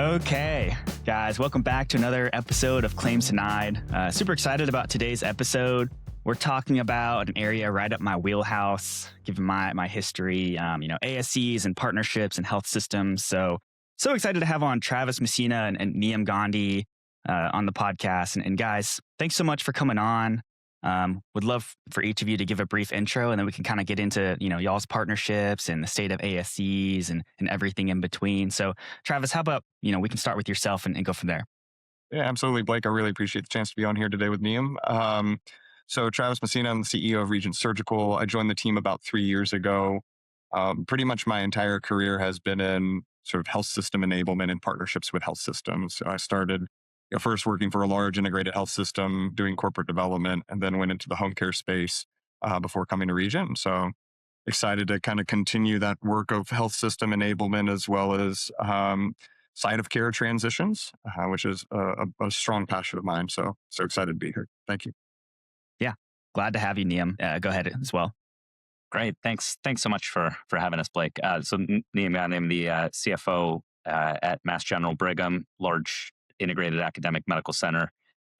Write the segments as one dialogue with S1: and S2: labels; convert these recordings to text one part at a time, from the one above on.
S1: Okay, guys, welcome back to another episode of Claims Denied. Super excited about today's episode. We're talking about an area right up my wheelhouse, given my history, ASCs and partnerships and health systems. So excited to have on Travis Messina and Niyum Gandhi on the podcast. And guys, thanks so much for coming on. Would love for each of you to give a brief intro, and then we can kind of get into, y'all's partnerships and the state of ASCs and everything in between. So Travis, how about, we can start with yourself and go from there.
S2: Yeah, absolutely, Blake. I really appreciate the chance to be on here today with Niyum. So Travis Messina, I'm the CEO of Regent Surgical. I joined the team about 3 years ago. Pretty much my entire career has been in sort of health system enablement and partnerships with health systems. So I started first working for a large integrated health system, doing corporate development, and then went into the home care space before coming to Regent. So excited to kind of continue that work of health system enablement as well as site of care transitions, which is a strong passion of mine. So excited to be here. Thank you.
S1: Yeah, glad to have you, Niyum. Go ahead as well.
S3: Great. Thanks so much for having us, Blake. So Niyum Gandhi, I'm the CFO at Mass General Brigham, large integrated academic medical center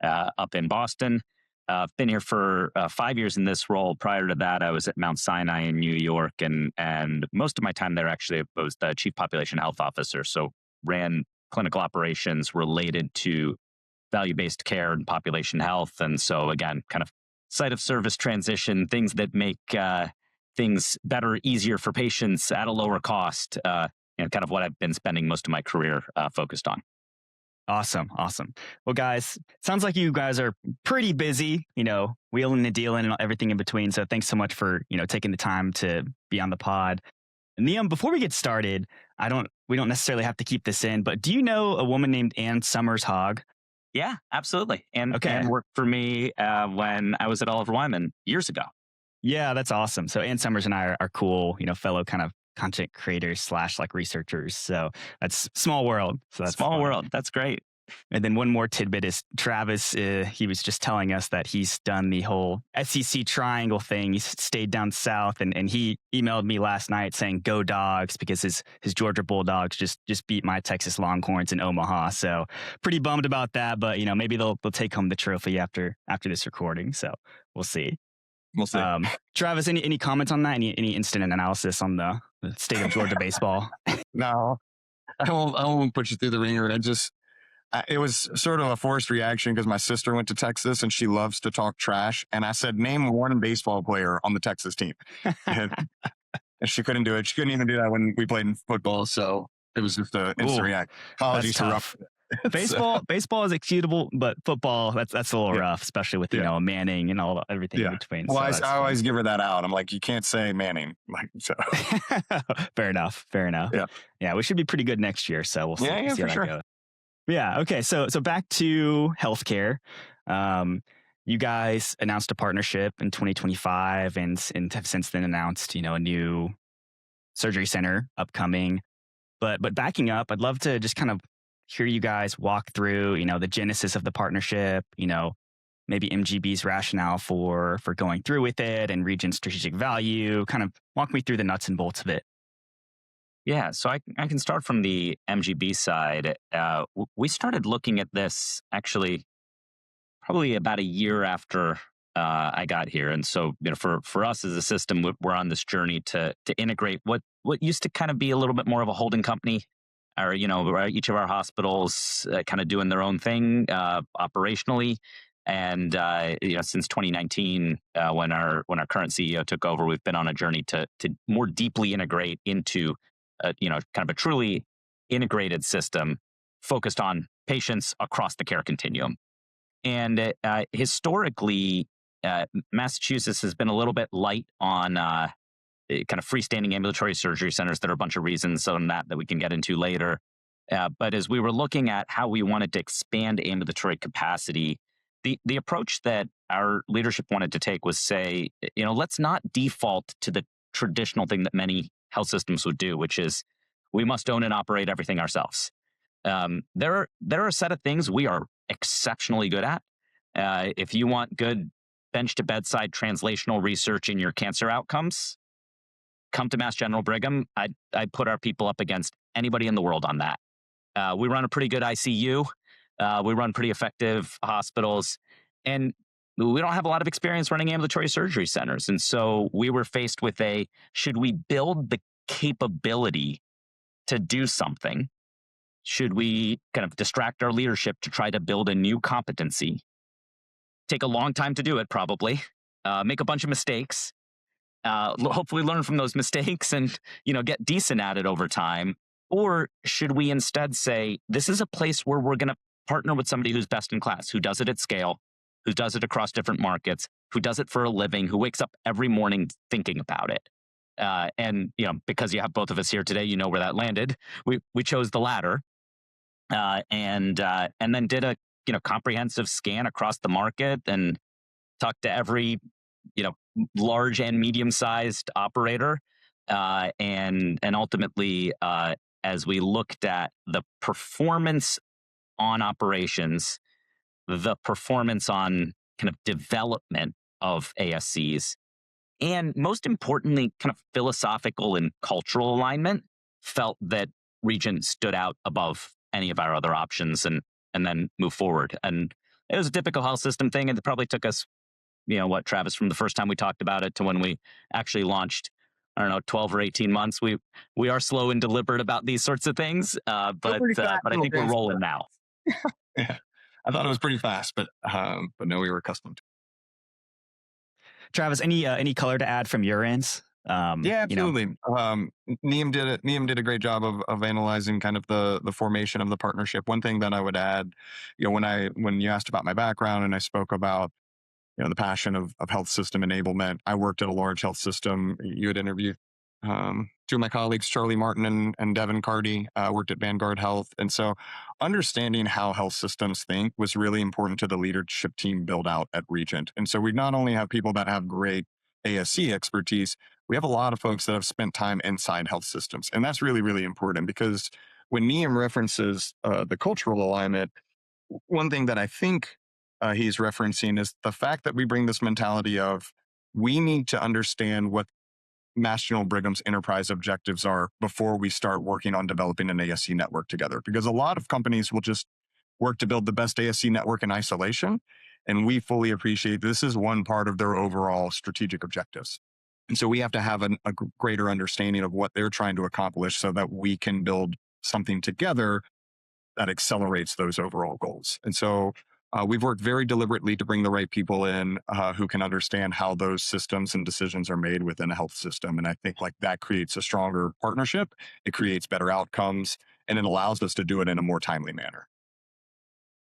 S3: up in Boston. I've been here for 5 years in this role. Prior to that, I was at Mount Sinai in New York, and most of my time there actually was the chief population health officer. So ran clinical operations related to value-based care and population health. And so again, kind of site of service transition, things that make things better, easier for patients at a lower cost, and kind of what I've been spending most of my career focused on.
S1: Awesome. Well, guys, sounds like you guys are pretty busy, wheeling and dealing and everything in between. So thanks so much for, taking the time to be on the pod. Niyum, before we get started, we don't necessarily have to keep this in, but do you know a woman named Ann Summers-Hogg?
S3: Yeah, absolutely. And
S1: okay.
S3: Ann worked for me when I was at Oliver Wyman years ago.
S1: Yeah, that's awesome. So Ann Summers and I are cool, fellow kind of content creators / like researchers. So that's small world. So that's
S3: small
S1: fun.
S3: world. That's great.
S1: And then one more tidbit is Travis, he was just telling us that he's done the whole SEC triangle thing. He's stayed down south and he emailed me last night saying, go Dogs, because his Georgia Bulldogs just beat my Texas Longhorns in Omaha. So pretty bummed about that, but maybe they'll take home the trophy after this recording. So we'll see.
S2: We'll see.
S1: Travis, any comments on that? Any incident analysis on the state of Georgia baseball?
S2: No, I won't put you through the ringer. It was sort of a forced reaction because my sister went to Texas and she loves to talk trash. And I said, name one baseball player on the Texas team. And she couldn't do it. She couldn't even do that when we played in football. So it was just an instant reaction. Apologies for rough.
S1: Baseball is excusable, but football, that's a little rough, especially with, Manning and everything in between.
S2: Well, I always give her that out. I'm like, you can't say Manning. So.
S1: Fair enough. Yeah, we should be pretty good next year. So we'll see, see how that goes. Yeah. Okay. So back to healthcare. You guys announced a partnership in 2025 and have since then announced, a new surgery center upcoming. But backing up, I'd love to just kind of hear you guys walk through, the genesis of the partnership, maybe MGB's rationale for going through with it and Regent's strategic value. Kind of walk me through the nuts and bolts of it.
S3: Yeah, so I can start from the MGB side. We started looking at this actually probably about a year after I got here. And so for us as a system, we're on this journey to integrate what used to kind of be a little bit more of a holding company, or each of our hospitals kind of doing their own thing operationally. And since 2019, when our current CEO took over, we've been on a journey to more deeply integrate into kind of a truly integrated system focused on patients across the care continuum. And historically, Massachusetts has been a little bit light on kind of freestanding ambulatory surgery centers. There are a bunch of reasons on that we can get into later. But as we were looking at how we wanted to expand ambulatory capacity, the approach that our leadership wanted to take was say, let's not default to the traditional thing that many health systems would do, which is we must own and operate everything ourselves. There are a set of things we are exceptionally good at. If you want good bench to bedside translational research in your cancer outcomes, come to Mass General Brigham. I'd put our people up against anybody in the world on that. We run a pretty good ICU. We run pretty effective hospitals. And we don't have a lot of experience running ambulatory surgery centers. And so we were faced with should we build the capability to do something? Should we kind of distract our leadership to try to build a new competency? Take a long time to do it, probably. Make a bunch of mistakes. Hopefully learn from those mistakes and get decent at it over time. Or should we instead say, this is a place where we're going to partner with somebody who's best in class, who does it at scale, who does it across different markets, who does it for a living, who wakes up every morning thinking about it. And because you have both of us here today, where that landed. We chose the latter, and then did a comprehensive scan across the market and talked to every large and medium-sized operator, and ultimately, as we looked at the performance on operations, the performance on kind of development of ASCs, and most importantly, kind of philosophical and cultural alignment, felt that Regent stood out above any of our other options, and then move forward. And it was a typical health system thing, and it probably took us, Travis, from the first time we talked about it to when we actually launched, I don't know, 12 or 18 months. We are slow and deliberate about these sorts of things, but I think we're rolling now.
S2: Yeah, I thought it was pretty fast, but no, we were accustomed to.
S1: Travis, any color to add from your ends?
S2: Yeah, absolutely. Niyum did a great job of analyzing kind of the formation of the partnership. One thing that I would add, when you asked about my background and I spoke about the passion of health system enablement, I worked at a large health system. You had interviewed two of my colleagues, Charlie Martin and Devin Cardy, worked at Vanguard Health. And so understanding how health systems think was really important to the leadership team build out at Regent. And so we not only have people that have great ASC expertise, we have a lot of folks that have spent time inside health systems. And that's really, really important, because when Niyum references the cultural alignment, one thing that I think he's referencing is the fact that we bring this mentality of, we need to understand what Mass General Brigham's enterprise objectives are before we start working on developing an ASC network together. Because a lot of companies will just work to build the best ASC network in isolation. And we fully appreciate this is one part of their overall strategic objectives. And so we have to have a greater understanding of what they're trying to accomplish so that we can build something together that accelerates those overall goals. And so we've worked very deliberately to bring the right people in who can understand how those systems and decisions are made within a health system. And I think that creates a stronger partnership. It creates better outcomes, and it allows us to do it in a more timely manner.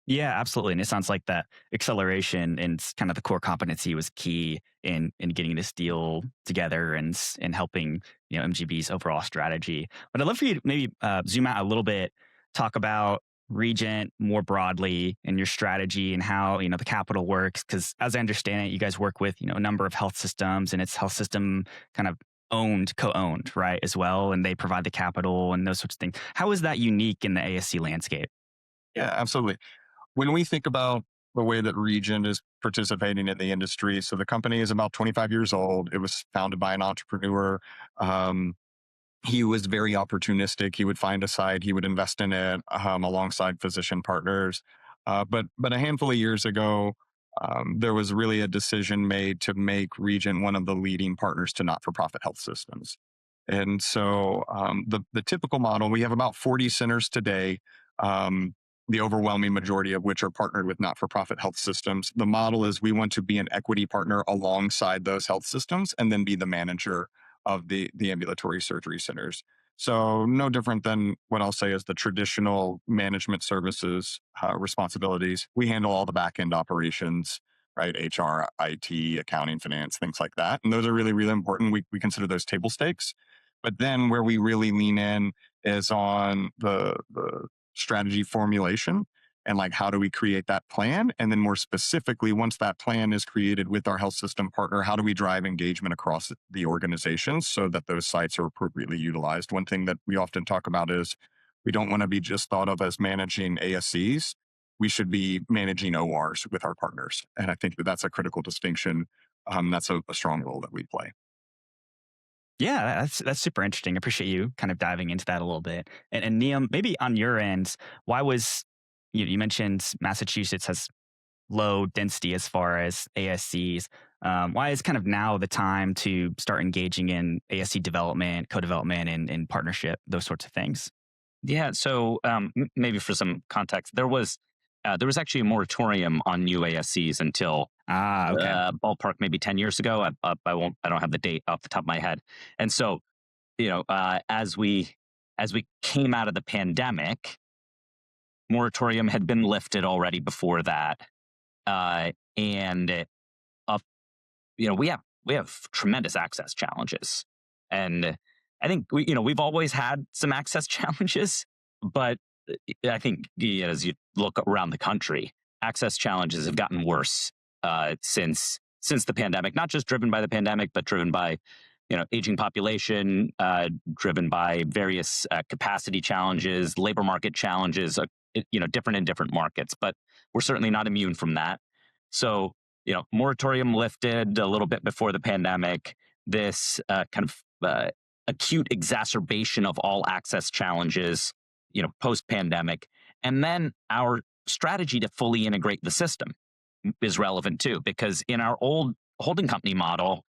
S1: Yeah, absolutely. And it sounds like that acceleration and kind of the core competency was key in getting this deal together and helping MGB's overall strategy. But I'd love for you to maybe zoom out a little bit, talk about Regent more broadly and your strategy and how the capital works. Because as I understand it, you guys work with a number of health systems, and it's health system kind of co-owned, right, as well, and they provide the capital and those sorts of things. How is that unique in the ASC landscape?
S2: Yeah, absolutely. When we think about the way that Regent is participating in the industry, so the company is about 25 years old. It was founded by an entrepreneur. He was very opportunistic. He would find a site, he would invest in it alongside physician partners. But a handful of years ago, there was really a decision made to make Regent one of the leading partners to not-for-profit health systems. And so the typical model, we have about 40 centers today, the overwhelming majority of which are partnered with not-for-profit health systems. The model is we want to be an equity partner alongside those health systems and then be the manager of the ambulatory surgery centers. So no different than what I'll say is the traditional management services responsibilities. We handle all the back-end operations, right? HR, IT, accounting, finance, things like that. And those are really, really important. We consider those table stakes. But then where we really lean in is on the strategy formulation and how do we create that plan? And then more specifically, once that plan is created with our health system partner, how do we drive engagement across the organizations so that those sites are appropriately utilized? One thing that we often talk about is we don't want to be just thought of as managing ASCs. We should be managing ORs with our partners. And I think that that's a critical distinction. That's a strong role that we play.
S1: Yeah, that's super interesting. I appreciate you kind of diving into that a little bit. And Niyum, maybe on your end, why was you mentioned Massachusetts has low density as far as ASCs. Why is kind of now the time to start engaging in ASC development, co-development, and partnership, those sorts of things?
S3: Yeah. So maybe for some context, there was actually a moratorium on new ASCs until
S1: Ah, okay.
S3: ballpark maybe 10 years ago. I don't have the date off the top of my head. And so, as we came out of the pandemic, moratorium had been lifted already before that. And we have tremendous access challenges, and I think we've always had some access challenges, but I think as you look around the country, access challenges have gotten worse since the pandemic. Not just driven by the pandemic, but driven by aging population, driven by various capacity challenges, labor market challenges. Different in different markets, but we're certainly not immune from that. So moratorium lifted a little bit before the pandemic. This kind of acute exacerbation of all access challenges, post pandemic, and then our strategy to fully integrate the system is relevant too, because in our old holding company model,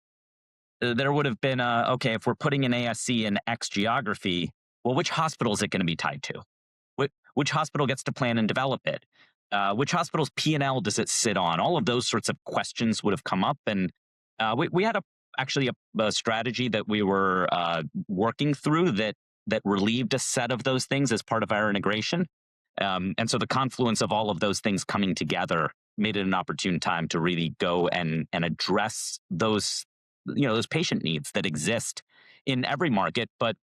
S3: there would have been okay, if we're putting an ASC in X geography, well, which hospital is it going to be tied to? Which hospital gets to plan and develop it? Which hospital's P&L does it sit on? All of those sorts of questions would have come up. And we had actually a strategy that we were working through that relieved a set of those things as part of our integration. And so the confluence of all of those things coming together made it an opportune time to really go and address those patient needs that exist in every market. But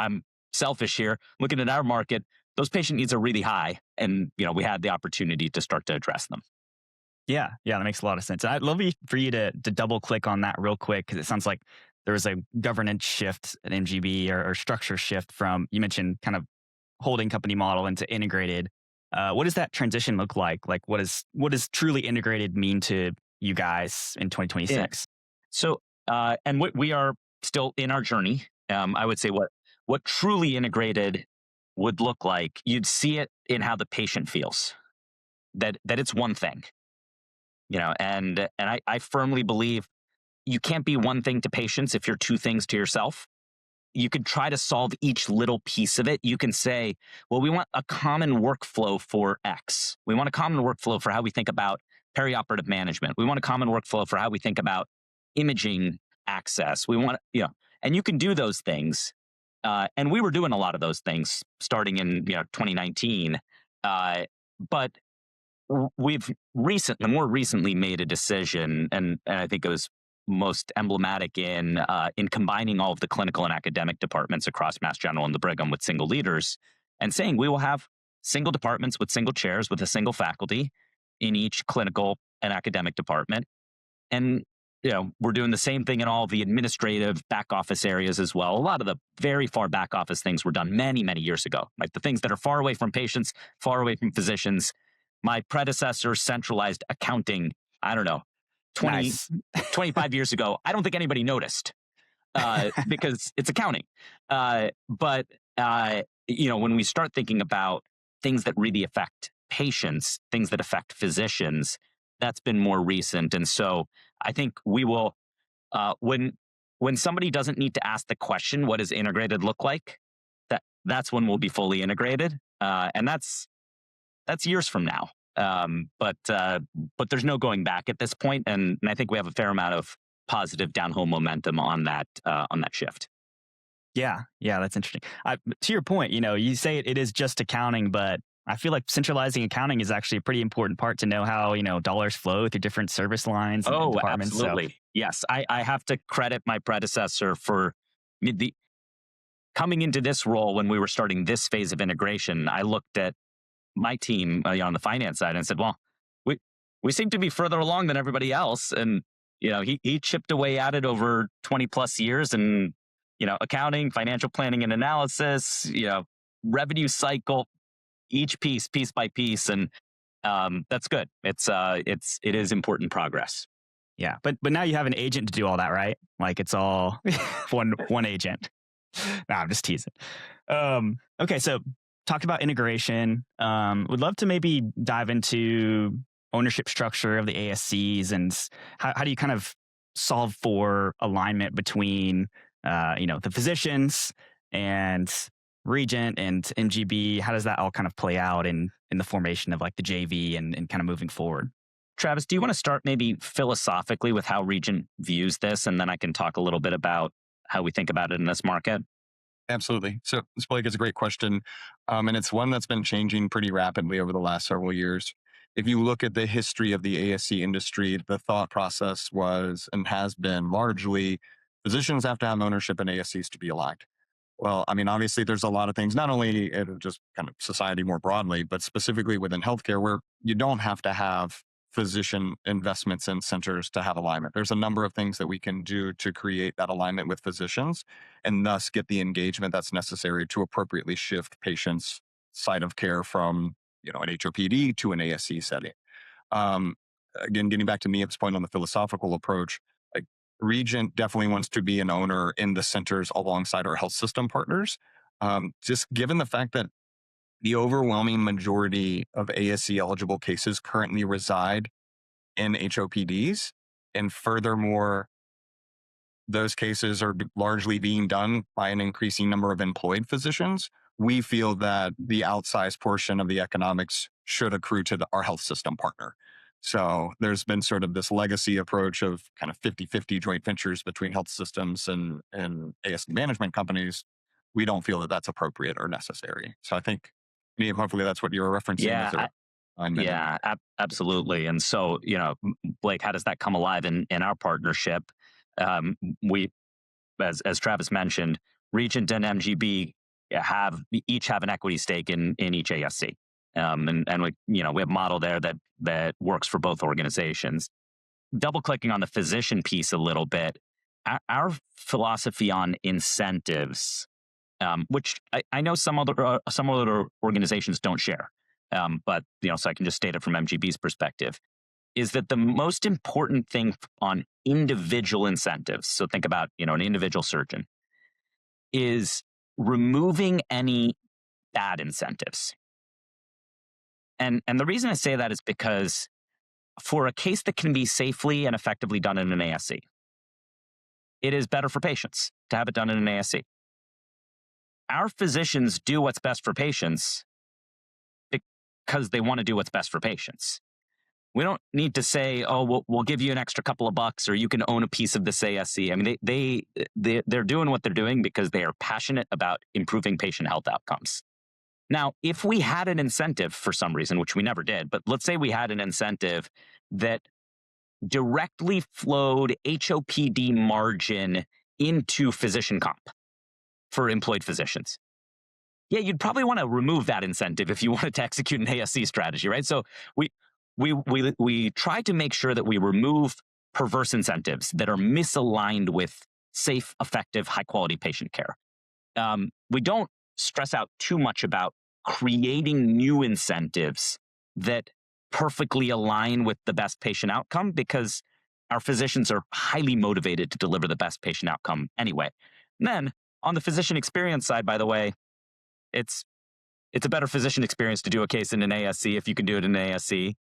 S3: I'm selfish here. Looking at our market, those patient needs are really high, and we had the opportunity to start to address them.
S1: Yeah, that makes a lot of sense. I'd love for you to double click on that real quick, because it sounds like there was a governance shift at MGB or structure shift from, you mentioned kind of holding company model into integrated. What does that transition look like? Like, what does truly integrated mean to you guys in 2026?
S3: Yeah. So, and we are still in our journey. I would say what truly integrated would look like, you'd see it in how the patient feels, that it's one thing, and I firmly believe you can't be one thing to patients if you're two things to yourself. You could try to solve each little piece of it. You can say, well, we want a common workflow for X. We want a common workflow for how we think about perioperative management. We want a common workflow for how we think about imaging access. We want, and you can do those things. And we were doing a lot of those things starting in 2019. But we've more recently made a decision, and I think it was most emblematic in combining all of the clinical and academic departments across Mass General and the Brigham with single leaders, and saying we will have single departments with single chairs with a single faculty in each clinical and academic department. And we're doing the same thing in all the administrative back office areas as well. A lot of the very far back office things were done many, many years ago, like the things that are far away from patients, far away from physicians. My predecessor centralized accounting, I don't know, 25 years ago. I don't think anybody noticed because it's accounting. But when we start thinking about things that really affect patients, things that affect physicians, that's been more recent. And so I think we will, when somebody doesn't need to ask the question, what does integrated look like? That's when we'll be fully integrated. And that's years from now. But there's no going back at this point, and I think we have a fair amount of positive downhole momentum on that shift.
S1: Yeah, that's interesting. To your point, you say it is just accounting, but I feel like centralizing accounting is actually a pretty important part to know how dollars flow through different service lines and departments.
S3: Absolutely. So. Yes, I have to credit my predecessor for coming into this role. When we were starting this phase of integration, I looked at my team on the finance side and said, well, we seem to be further along than everybody else. And, he chipped away at it over 20 plus years, and, accounting, financial planning and analysis, revenue cycle, each piece by piece. And that's good. It is important progress.
S1: Yeah, but now you have an agent to do all that, right? Like it's all one agent. Nah, I'm just teasing. Okay, so talked about integration. Would love to maybe dive into ownership structure of the ASCs and how do you kind of solve for alignment between the physicians and Regent and MGB? How does that all kind of play out in the formation of like the JV and kind of moving forward?
S3: Travis, do you want to start maybe philosophically with how Regent views this, and then I can talk a little bit about how we think about it in this market?
S2: Absolutely. So this, Blake, is a great question. And it's one that's been changing pretty rapidly over the last several years. If you look at the history of the ASC industry, the thought process was and has been largely physicians have to have ownership in ASCs to be aligned. Well, I mean, obviously, there's a lot of things, not only in just kind of society more broadly, but specifically within healthcare, where you don't have to have physician investments in centers to have alignment. There's a number of things that we can do to create that alignment with physicians and thus get the engagement that's necessary to appropriately shift patients' site of care from, an HOPD to an ASC setting. Um, Again, getting back to Niyum's point on the philosophical approach, like Regent definitely wants to be an owner in the centers alongside our health system partners. Just given the fact that the overwhelming majority of ASC eligible cases currently reside in HOPDs. And furthermore, those cases are largely being done by an increasing number of employed physicians. We feel that the outsized portion of the economics should accrue to our health system partner. So there's been sort of this legacy approach of kind of 50-50 joint ventures between health systems and ASC management companies. We don't feel that that's appropriate or necessary. So I think, Niyum, hopefully that's what you were referencing.
S3: Yeah, absolutely. And so, Blake, how does that come alive in our partnership? We, as Travis mentioned, Regent and MGB each have an equity stake in each ASC. And we have a model there that works for both organizations. Double clicking on the physician piece a little bit, our philosophy on incentives, which I know some other organizations don't share, but so I can just state it from MGB's perspective, is that the most important thing on individual incentives, so think about an individual surgeon, is removing any bad incentives. And the reason I say that is because for a case that can be safely and effectively done in an ASC, it is better for patients to have it done in an ASC. Our physicians do what's best for patients because they want to do what's best for patients. We don't need to say, oh, we'll give you an extra couple of bucks or you can own a piece of this ASC. I mean, they're doing what they're doing because they are passionate about improving patient health outcomes. Now, if we had an incentive for some reason, which we never did, but let's say we had an incentive that directly flowed HOPD margin into physician comp for employed physicians. Yeah, you'd probably want to remove that incentive if you wanted to execute an ASC strategy, right? So we try to make sure that we remove perverse incentives that are misaligned with safe, effective, high-quality patient care. We don't stress out too much about creating new incentives that perfectly align with the best patient outcome because our physicians are highly motivated to deliver the best patient outcome anyway. And then on the physician experience side, by the way, it's a better physician experience to do a case in an ASC if you can do it in an ASC.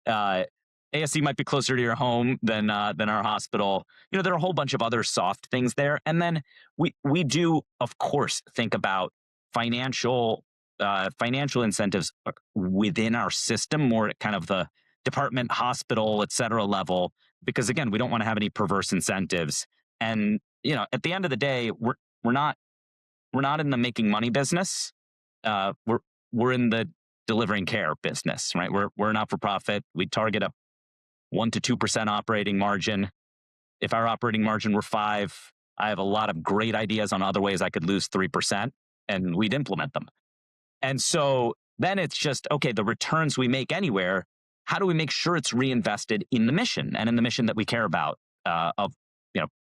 S3: ASC might be closer to your home than our hospital. There are a whole bunch of other soft things there. And then we do, of course, think about financial incentives within our system, more at kind of the department, hospital, et cetera level, because again, we don't want to have any perverse incentives. And at the end of the day, we're not in the making money business. We're in the delivering care business, right? We're not for profit. We target a 1% to 2% operating margin. If our operating margin were 5%, I have a lot of great ideas on other ways I could lose 3%, and we'd implement them. And so then it's just, okay, the returns we make anywhere, how do we make sure it's reinvested in the mission and in the mission that we care about of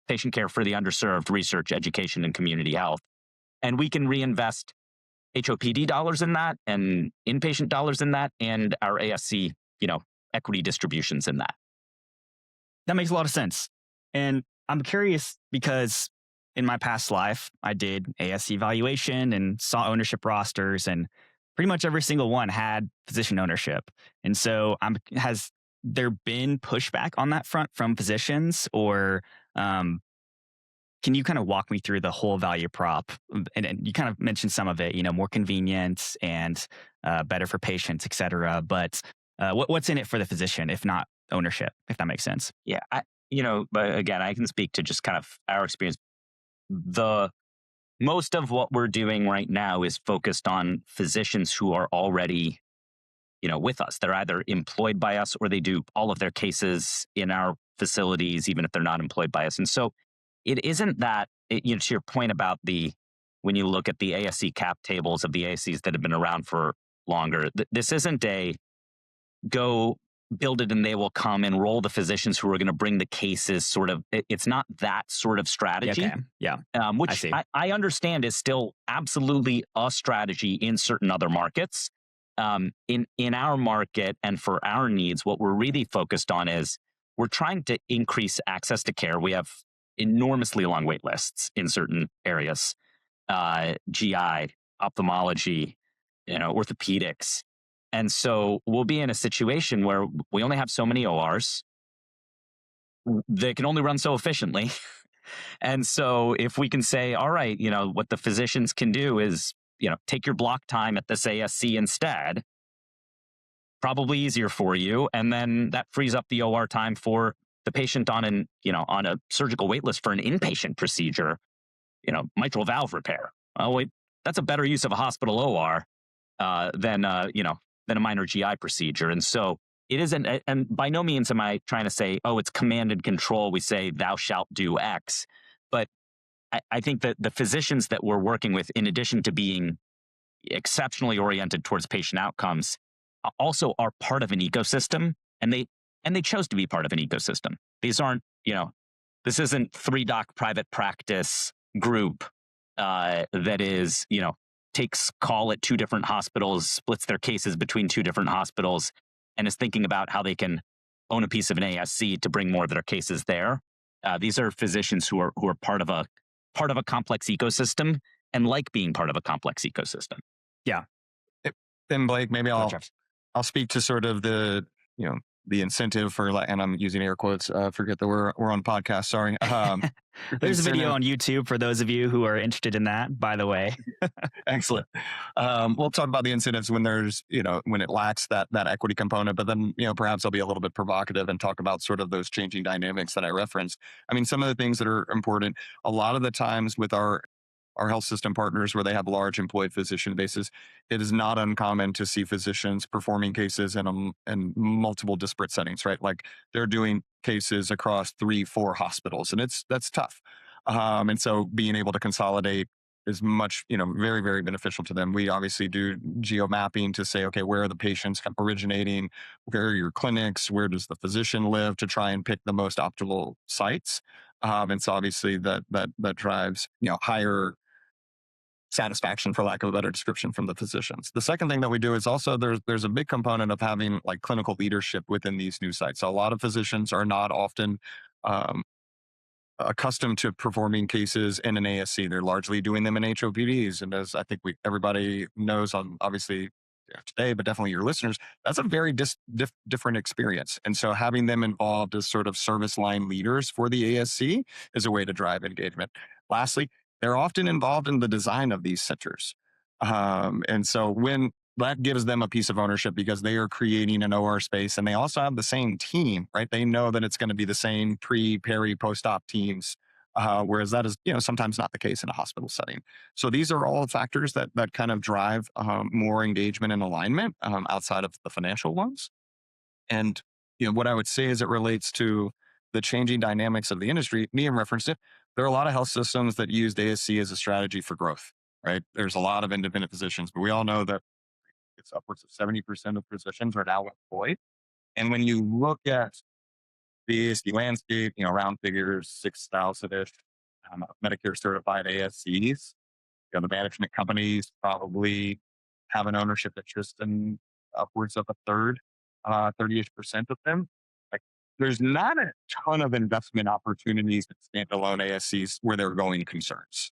S3: patient care for the underserved, research, education, and community health? And we can reinvest HOPD dollars in that and inpatient dollars in that and our ASC, equity distributions in that.
S1: That makes a lot of sense. And I'm curious because in my past life, I did ASC valuation and saw ownership rosters, and pretty much every single one had physician ownership. And so, has there been pushback on that front from physicians, or um, can you kind of walk me through the whole value prop? And you kind of mentioned some of it, more convenient and better for patients, et cetera. But what's in it for the physician, if not ownership, if that makes sense?
S3: Yeah, but again, I can speak to just kind of our experience. The most of what we're doing right now is focused on physicians who are already, with us. They're either employed by us or they do all of their cases in our facilities, even if they're not employed by us. And so it isn't that, to your point about when you look at the ASC cap tables of the ASCs that have been around for longer, this isn't a go build it and they will come and roll the physicians who are going to bring the cases sort of. It's not that sort of strategy.
S1: Okay. Yeah.
S3: Which I understand is still absolutely a strategy in certain other markets. In our market and for our needs, what we're really focused on is we're trying to increase access to care. We have enormously long wait lists in certain areas, GI, ophthalmology, orthopedics. And so we'll be in a situation where we only have so many ORs. They can only run so efficiently. And so if we can say, all right, what the physicians can do is, take your block time at this ASC instead, probably easier for you. And then that frees up the OR time for the patient on a surgical wait list for an inpatient procedure, mitral valve repair. Oh, wait, that's a better use of a hospital OR than a minor GI procedure. And so it isn't, and by no means am I trying to say, oh, it's command and control. We say, thou shalt do X. But I think that the physicians that we're working with, in addition to being exceptionally oriented towards patient outcomes, also are part of an ecosystem, and they chose to be part of an ecosystem. These aren't, this isn't 3-doc private practice group that is, takes call at 2 different hospitals, splits their cases between 2 different hospitals, and is thinking about how they can own a piece of an ASC to bring more of their cases there. These are physicians who are part of a complex ecosystem and like being part of a complex ecosystem.
S1: Yeah.
S2: Then Blake, maybe I'll speak to sort of the incentive for, and I'm using air quotes. Forget that we're on podcast. Sorry.
S1: There's a video on YouTube for those of you who are interested in that, by the way.
S2: Excellent. We'll talk about the incentives when there's, when it lacks that equity component, but then, perhaps I'll be a little bit provocative and talk about sort of those changing dynamics that I referenced. I mean, some of the things that are important, a lot of the times with our health system partners where they have large employed physician bases, it is not uncommon to see physicians performing cases in multiple disparate settings, right? Like they're doing cases across 3-4 hospitals, and that's tough. And so being able to consolidate is much, very, very beneficial to them. We obviously do geo mapping to say, okay, where are the patients originating? Where are your clinics? Where does the physician live, to try and pick the most optimal sites? And so obviously that drives, higher satisfaction, for lack of a better description, from the physicians. The second thing that we do is also there's a big component of having like clinical leadership within these new sites. So a lot of physicians are not often accustomed to performing cases in an ASC. They're largely doing them in HOPDs. And as I think everybody knows on obviously today, but definitely your listeners, that's a very different experience. And so having them involved as sort of service line leaders for the ASC is a way to drive engagement. Lastly, they're often involved in the design of these centers. And so when that gives them a piece of ownership, because they are creating an OR space and they also have the same team, right? They know that it's going to be the same peri, post-op teams, whereas that is, sometimes not the case in a hospital setting. So these are all factors that kind of drive more engagement and alignment outside of the financial ones. And, what I would say as it relates to the changing dynamics of the industry, Niyum referenced it. There are a lot of health systems that use ASC as a strategy for growth, right? There's a lot of independent physicians, but we all know that it's upwards of 70% of physicians are now employed. And when you look at the ASC landscape, round figures, 6,000-ish Medicare certified ASCs, the management companies probably have an ownership interest in upwards of a third, 30-ish% of them. Like there's not a ton of investment opportunities at standalone ASCs where they're going concerns.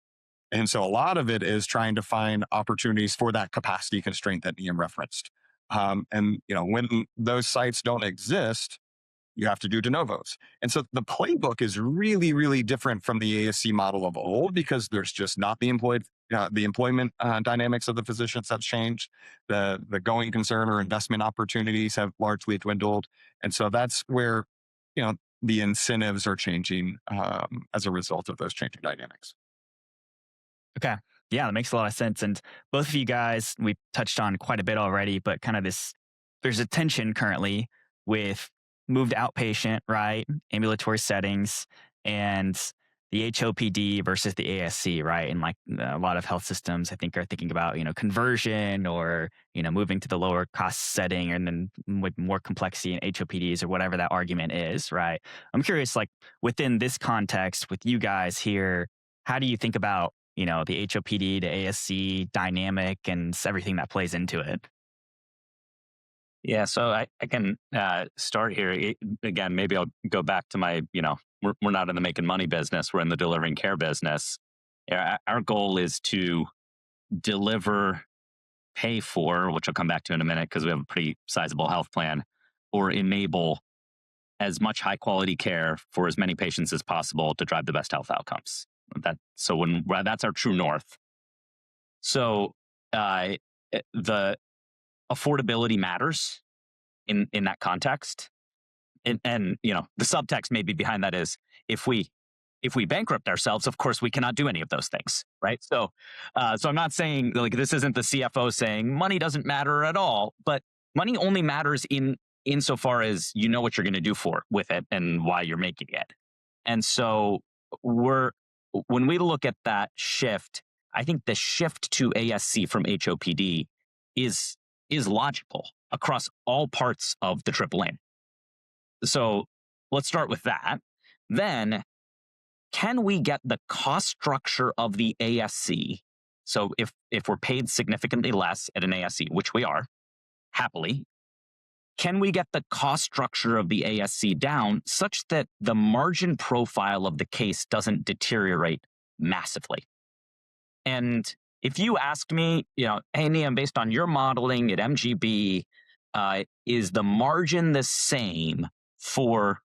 S2: And so a lot of it is trying to find opportunities for that capacity constraint that Niyum referenced. And when those sites don't exist, you have to do de novos. And so the playbook is really, really different from the ASC model of old because there's just not the employment dynamics of the physicians have changed. The going concern or investment opportunities have largely dwindled. And so that's where, the incentives are changing as a result of those changing dynamics.
S1: Okay. Yeah, that makes a lot of sense. And both of you guys, we touched on quite a bit already, but kind of there's a tension currently with moved outpatient, right? Ambulatory settings and the HOPD versus the ASC, right? And like a lot of health systems, I think, are thinking about, conversion or, moving to the lower cost setting and then with more complexity in HOPDs or whatever that argument is, right? I'm curious, like within this context with you guys here, how do you think about the HOPD to ASC dynamic and everything that plays into it?
S3: Yeah, so I can start here. Again, maybe I'll go back to my, we're not in the making money business. We're in the delivering care business. Yeah, our goal is to deliver, pay for, which I'll come back to in a minute because we have a pretty sizable health plan, or enable as much high quality care for as many patients as possible to drive the best health outcomes. That's our true north. So the affordability matters in that context, and the subtext maybe behind that is if we bankrupt ourselves, of course we cannot do any of those things, right? So I'm not saying like this isn't the CFO saying money doesn't matter at all, but money only matters insofar as you know what you're going to do with it and why you're making it. And so when we look at that shift, I think the shift to ASC from HOPD is logical across all parts of the triple aim. So let's start with that. Then, can we get the cost structure of the ASC? So if we're paid significantly less at an ASC, which we are, happily, can we get the cost structure of the ASC down such that the margin profile of the case doesn't deteriorate massively? And if you asked me, hey, Niyum, based on your modeling at MGB, is the margin the same for,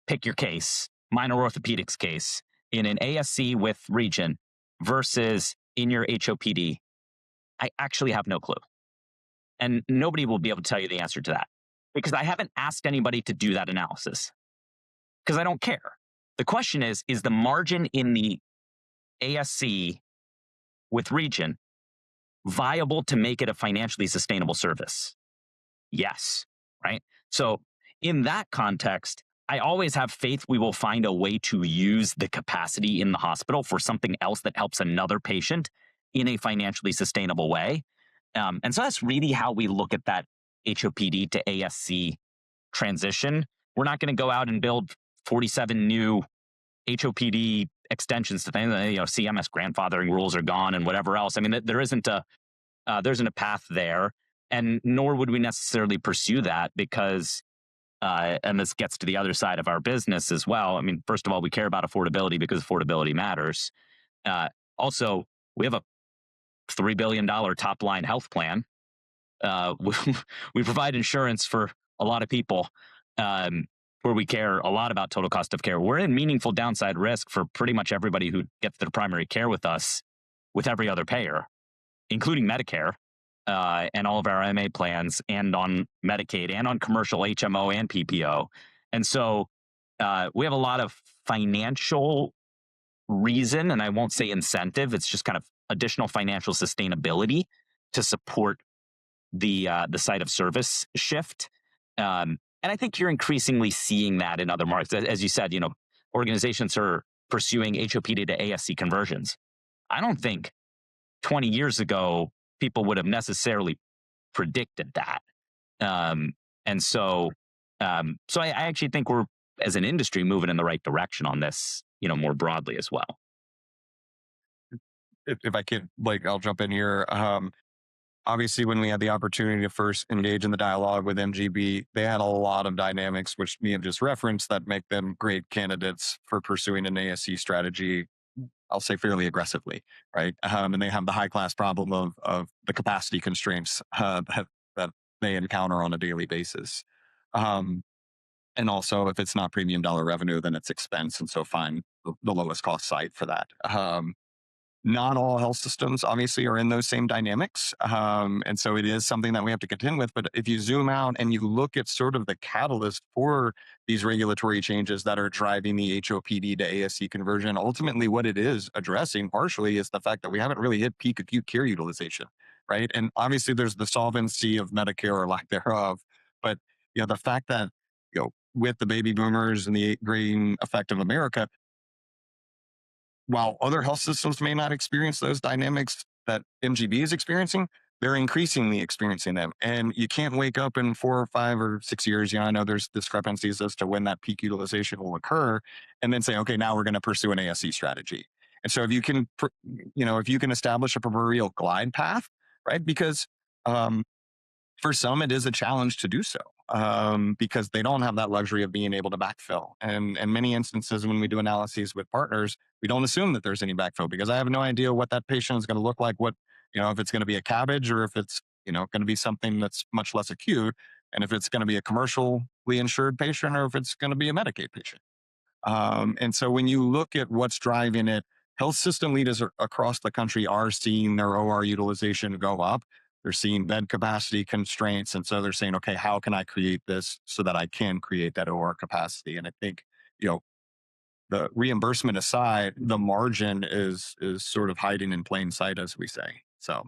S3: pick your case, minor orthopedics case, in an ASC with Regent versus in your HOPD? I actually have no clue. And nobody will be able to tell you the answer to that because I haven't asked anybody to do that analysis because I don't care. The question is the margin in the ASC with Regent viable to make it a financially sustainable service? Yes, right? So in that context, I always have faith we will find a way to use the capacity in the hospital for something else that helps another patient in a financially sustainable way. And so that's really how we look at that HOPD to ASC transition. We're not going to go out and build 47 new HOPD extensions to things. CMS grandfathering rules are gone and whatever else. I mean, there isn't a path there, and nor would we necessarily pursue that because, and this gets to the other side of our business as well. I mean, first of all, we care about affordability because affordability matters. Also, we have a $3 billion top line health plan. We provide insurance for a lot of people where we care a lot about total cost of care. We're in meaningful downside risk for pretty much everybody who gets their primary care with us, with every other payer, including Medicare and all of our MA plans and on Medicaid and on commercial HMO and PPO. And so we have a lot of financial reason, and I won't say incentive, it's just kind of additional financial sustainability to support the site of service shift. And I think you're increasingly seeing that in other markets. As you said, organizations are pursuing HOPD to ASC conversions. I don't think 20 years ago people would have necessarily predicted that. And so I actually think we're, as an industry, moving in the right direction on this, more broadly as well.
S2: If I could, I'll jump in here. Obviously, when we had the opportunity to first engage in the dialogue with MGB, they had a lot of dynamics, which Niyum just referenced, that make them great candidates for pursuing an ASC strategy. I'll say fairly aggressively, right? And they have the high class problem of the capacity constraints that they encounter on a daily basis. Um, and also, if it's not premium dollar revenue, then it's expense. And so find the lowest cost site for that. Not all health systems obviously are in those same dynamics. And so it is something that we have to contend with. But if you zoom out and you look at sort of the catalyst for these regulatory changes that are driving the HOPD to ASC conversion, ultimately what it is addressing partially is the fact that we haven't really hit peak acute care utilization, right? And obviously there's the solvency of Medicare or lack thereof. But the fact that, with the baby boomers and the green effect of America, while other health systems may not experience those dynamics that MGB is experiencing, they're increasingly experiencing them. And you can't wake up in 4 or 5 or 6 years. I know there's discrepancies as to when that peak utilization will occur, and then say, okay, now we're going to pursue an ASC strategy. And so if you can, if you can establish a proverbial glide path, right? Because for some, it is a challenge to do so because they don't have that luxury of being able to backfill. And in many instances, when we do analyses with partners, we don't assume that there's any backfill because I have no idea what that patient is going to look like, if it's going to be a cabbage or if it's, going to be something that's much less acute, and if it's going to be a commercially insured patient or if it's going to be a Medicaid patient. And so when you look at what's driving it, health system leaders across the country are seeing their OR utilization go up. They're seeing bed capacity constraints. And so they're saying, okay, how can I create this so that I can create that OR capacity? And I think, the reimbursement aside, the margin is sort of hiding in plain sight, as we say. So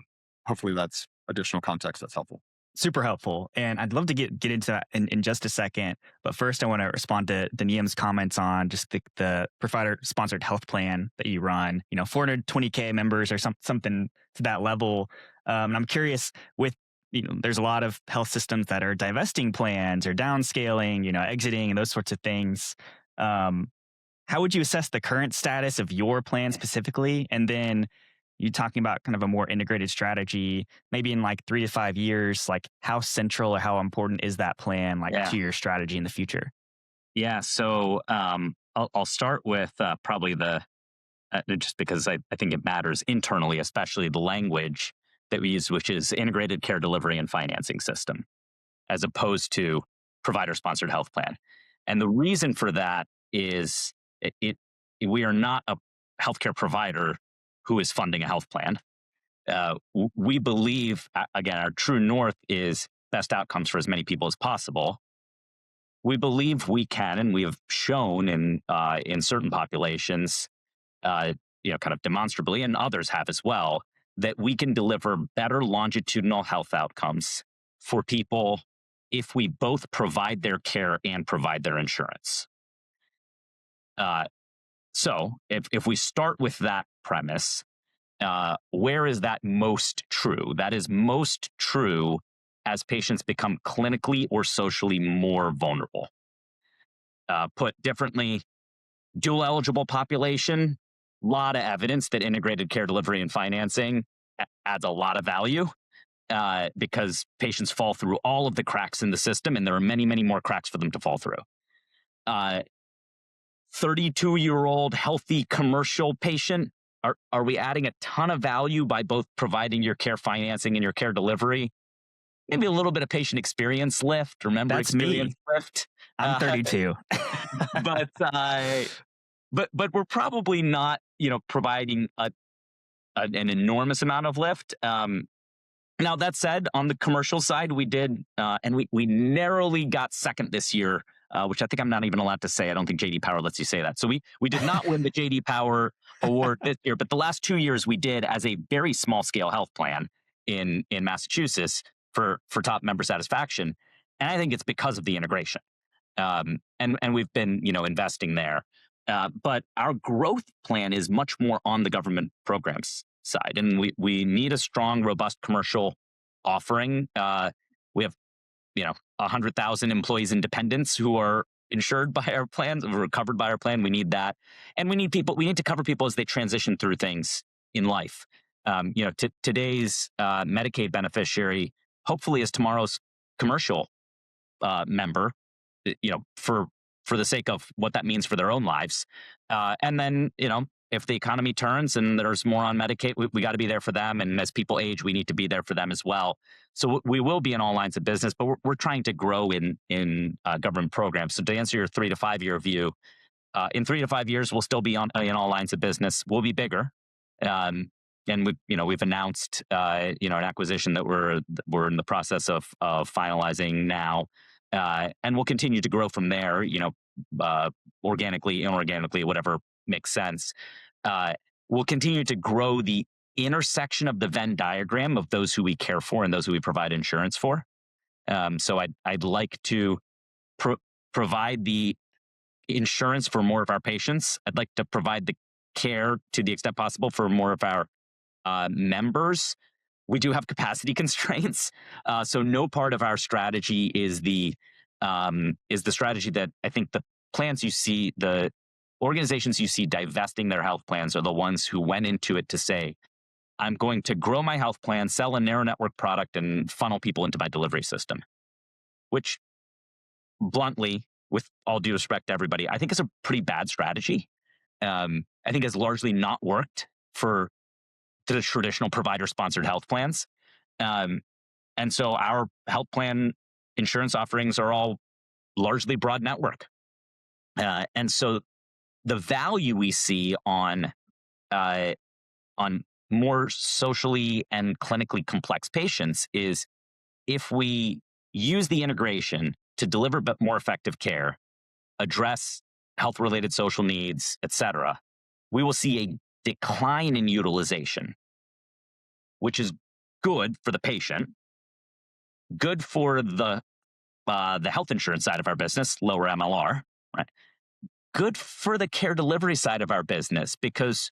S2: hopefully that's additional context that's helpful.
S1: Super helpful. And I'd love to get into that in just a second. But first, I want to respond to Niyum's comments on just the provider-sponsored health plan that you run, 420K members or something to that level. And I'm curious with, there's a lot of health systems that are divesting plans or downscaling, exiting and those sorts of things. How would you assess the current status of your plan specifically? And then you talking about kind of a more integrated strategy, maybe in like 3 to 5 years, like how central or how important is that plan to your strategy in the future?
S3: Yeah. So I'll start with probably just because I think it matters internally, especially the language that we use, which is integrated care delivery and financing system, as opposed to provider-sponsored health plan. And the reason for that is we are not a healthcare provider who is funding a health plan. We believe, again, our true north is best outcomes for as many people as possible. We believe we can, and we have shown in certain populations, kind of demonstrably, and others have as well, that we can deliver better longitudinal health outcomes for people if we both provide their care and provide their insurance. So if we start with that premise, where is that most true? That is most true as patients become clinically or socially more vulnerable. Put differently, dual eligible population, a lot of evidence that integrated care delivery and financing adds a lot of value because patients fall through all of the cracks in the system, and there are many, many more cracks for them to fall through. 32-year-old healthy commercial patient, are we adding a ton of value by both providing your care financing and your care delivery? Maybe a little bit of patient experience lift. Remember,
S1: That's
S3: experience
S1: me.
S3: lift.
S1: I'm 32.
S3: But we're probably not, providing an enormous amount of lift. Now that said, on the commercial side, we did, and we narrowly got second this year. Which I think I'm not even allowed to say. I don't think JD Power lets you say that. So we did not win the JD Power award this year, but the last 2 years we did as a very small scale health plan in Massachusetts for top member satisfaction. And I think it's because of the integration. And we've been, investing there. But our growth plan is much more on the government programs side. And we need a strong, robust commercial offering. We have 100,000 employees and dependents who are insured by our plan, who are covered by our plan. We need that. And we need to cover people as they transition through things in life. Today's Medicaid beneficiary hopefully is tomorrow's commercial member, for the sake of what that means for their own lives. And then, if the economy turns and there's more on Medicaid, we got to be there for them. And as people age, we need to be there for them as well. So we will be in all lines of business, but we're trying to grow in government programs. So to answer your 3 to 5 year view, in 3 to 5 years, we'll still be in all lines of business. We'll be bigger. And we've announced an acquisition that we're in the process of finalizing now, and we'll continue to grow from there. Organically, inorganically, whatever makes sense. We'll continue to grow the intersection of the Venn diagram of those who we care for and those who we provide insurance for. So I'd like to provide the insurance for more of our patients. I'd like to provide the care to the extent possible for more of our members. We do have capacity constraints, so no part of our strategy is the strategy that I think the plans you see, the organizations you see divesting their health plans are the ones who went into it to say, I'm going to grow my health plan, sell a narrow network product, and funnel people into my delivery system, which bluntly, with all due respect to everybody, I think is a pretty bad strategy. I think has largely not worked for the traditional provider-sponsored health plans. And so our health plan insurance offerings are all largely broad network. And so the value we see on more socially and clinically complex patients is if we use the integration to deliver but more effective care, address health-related social needs, et cetera, we will see a decline in utilization, which is good for the patient, good for the health insurance side of our business, lower MLR, right? Good for the care delivery side of our business because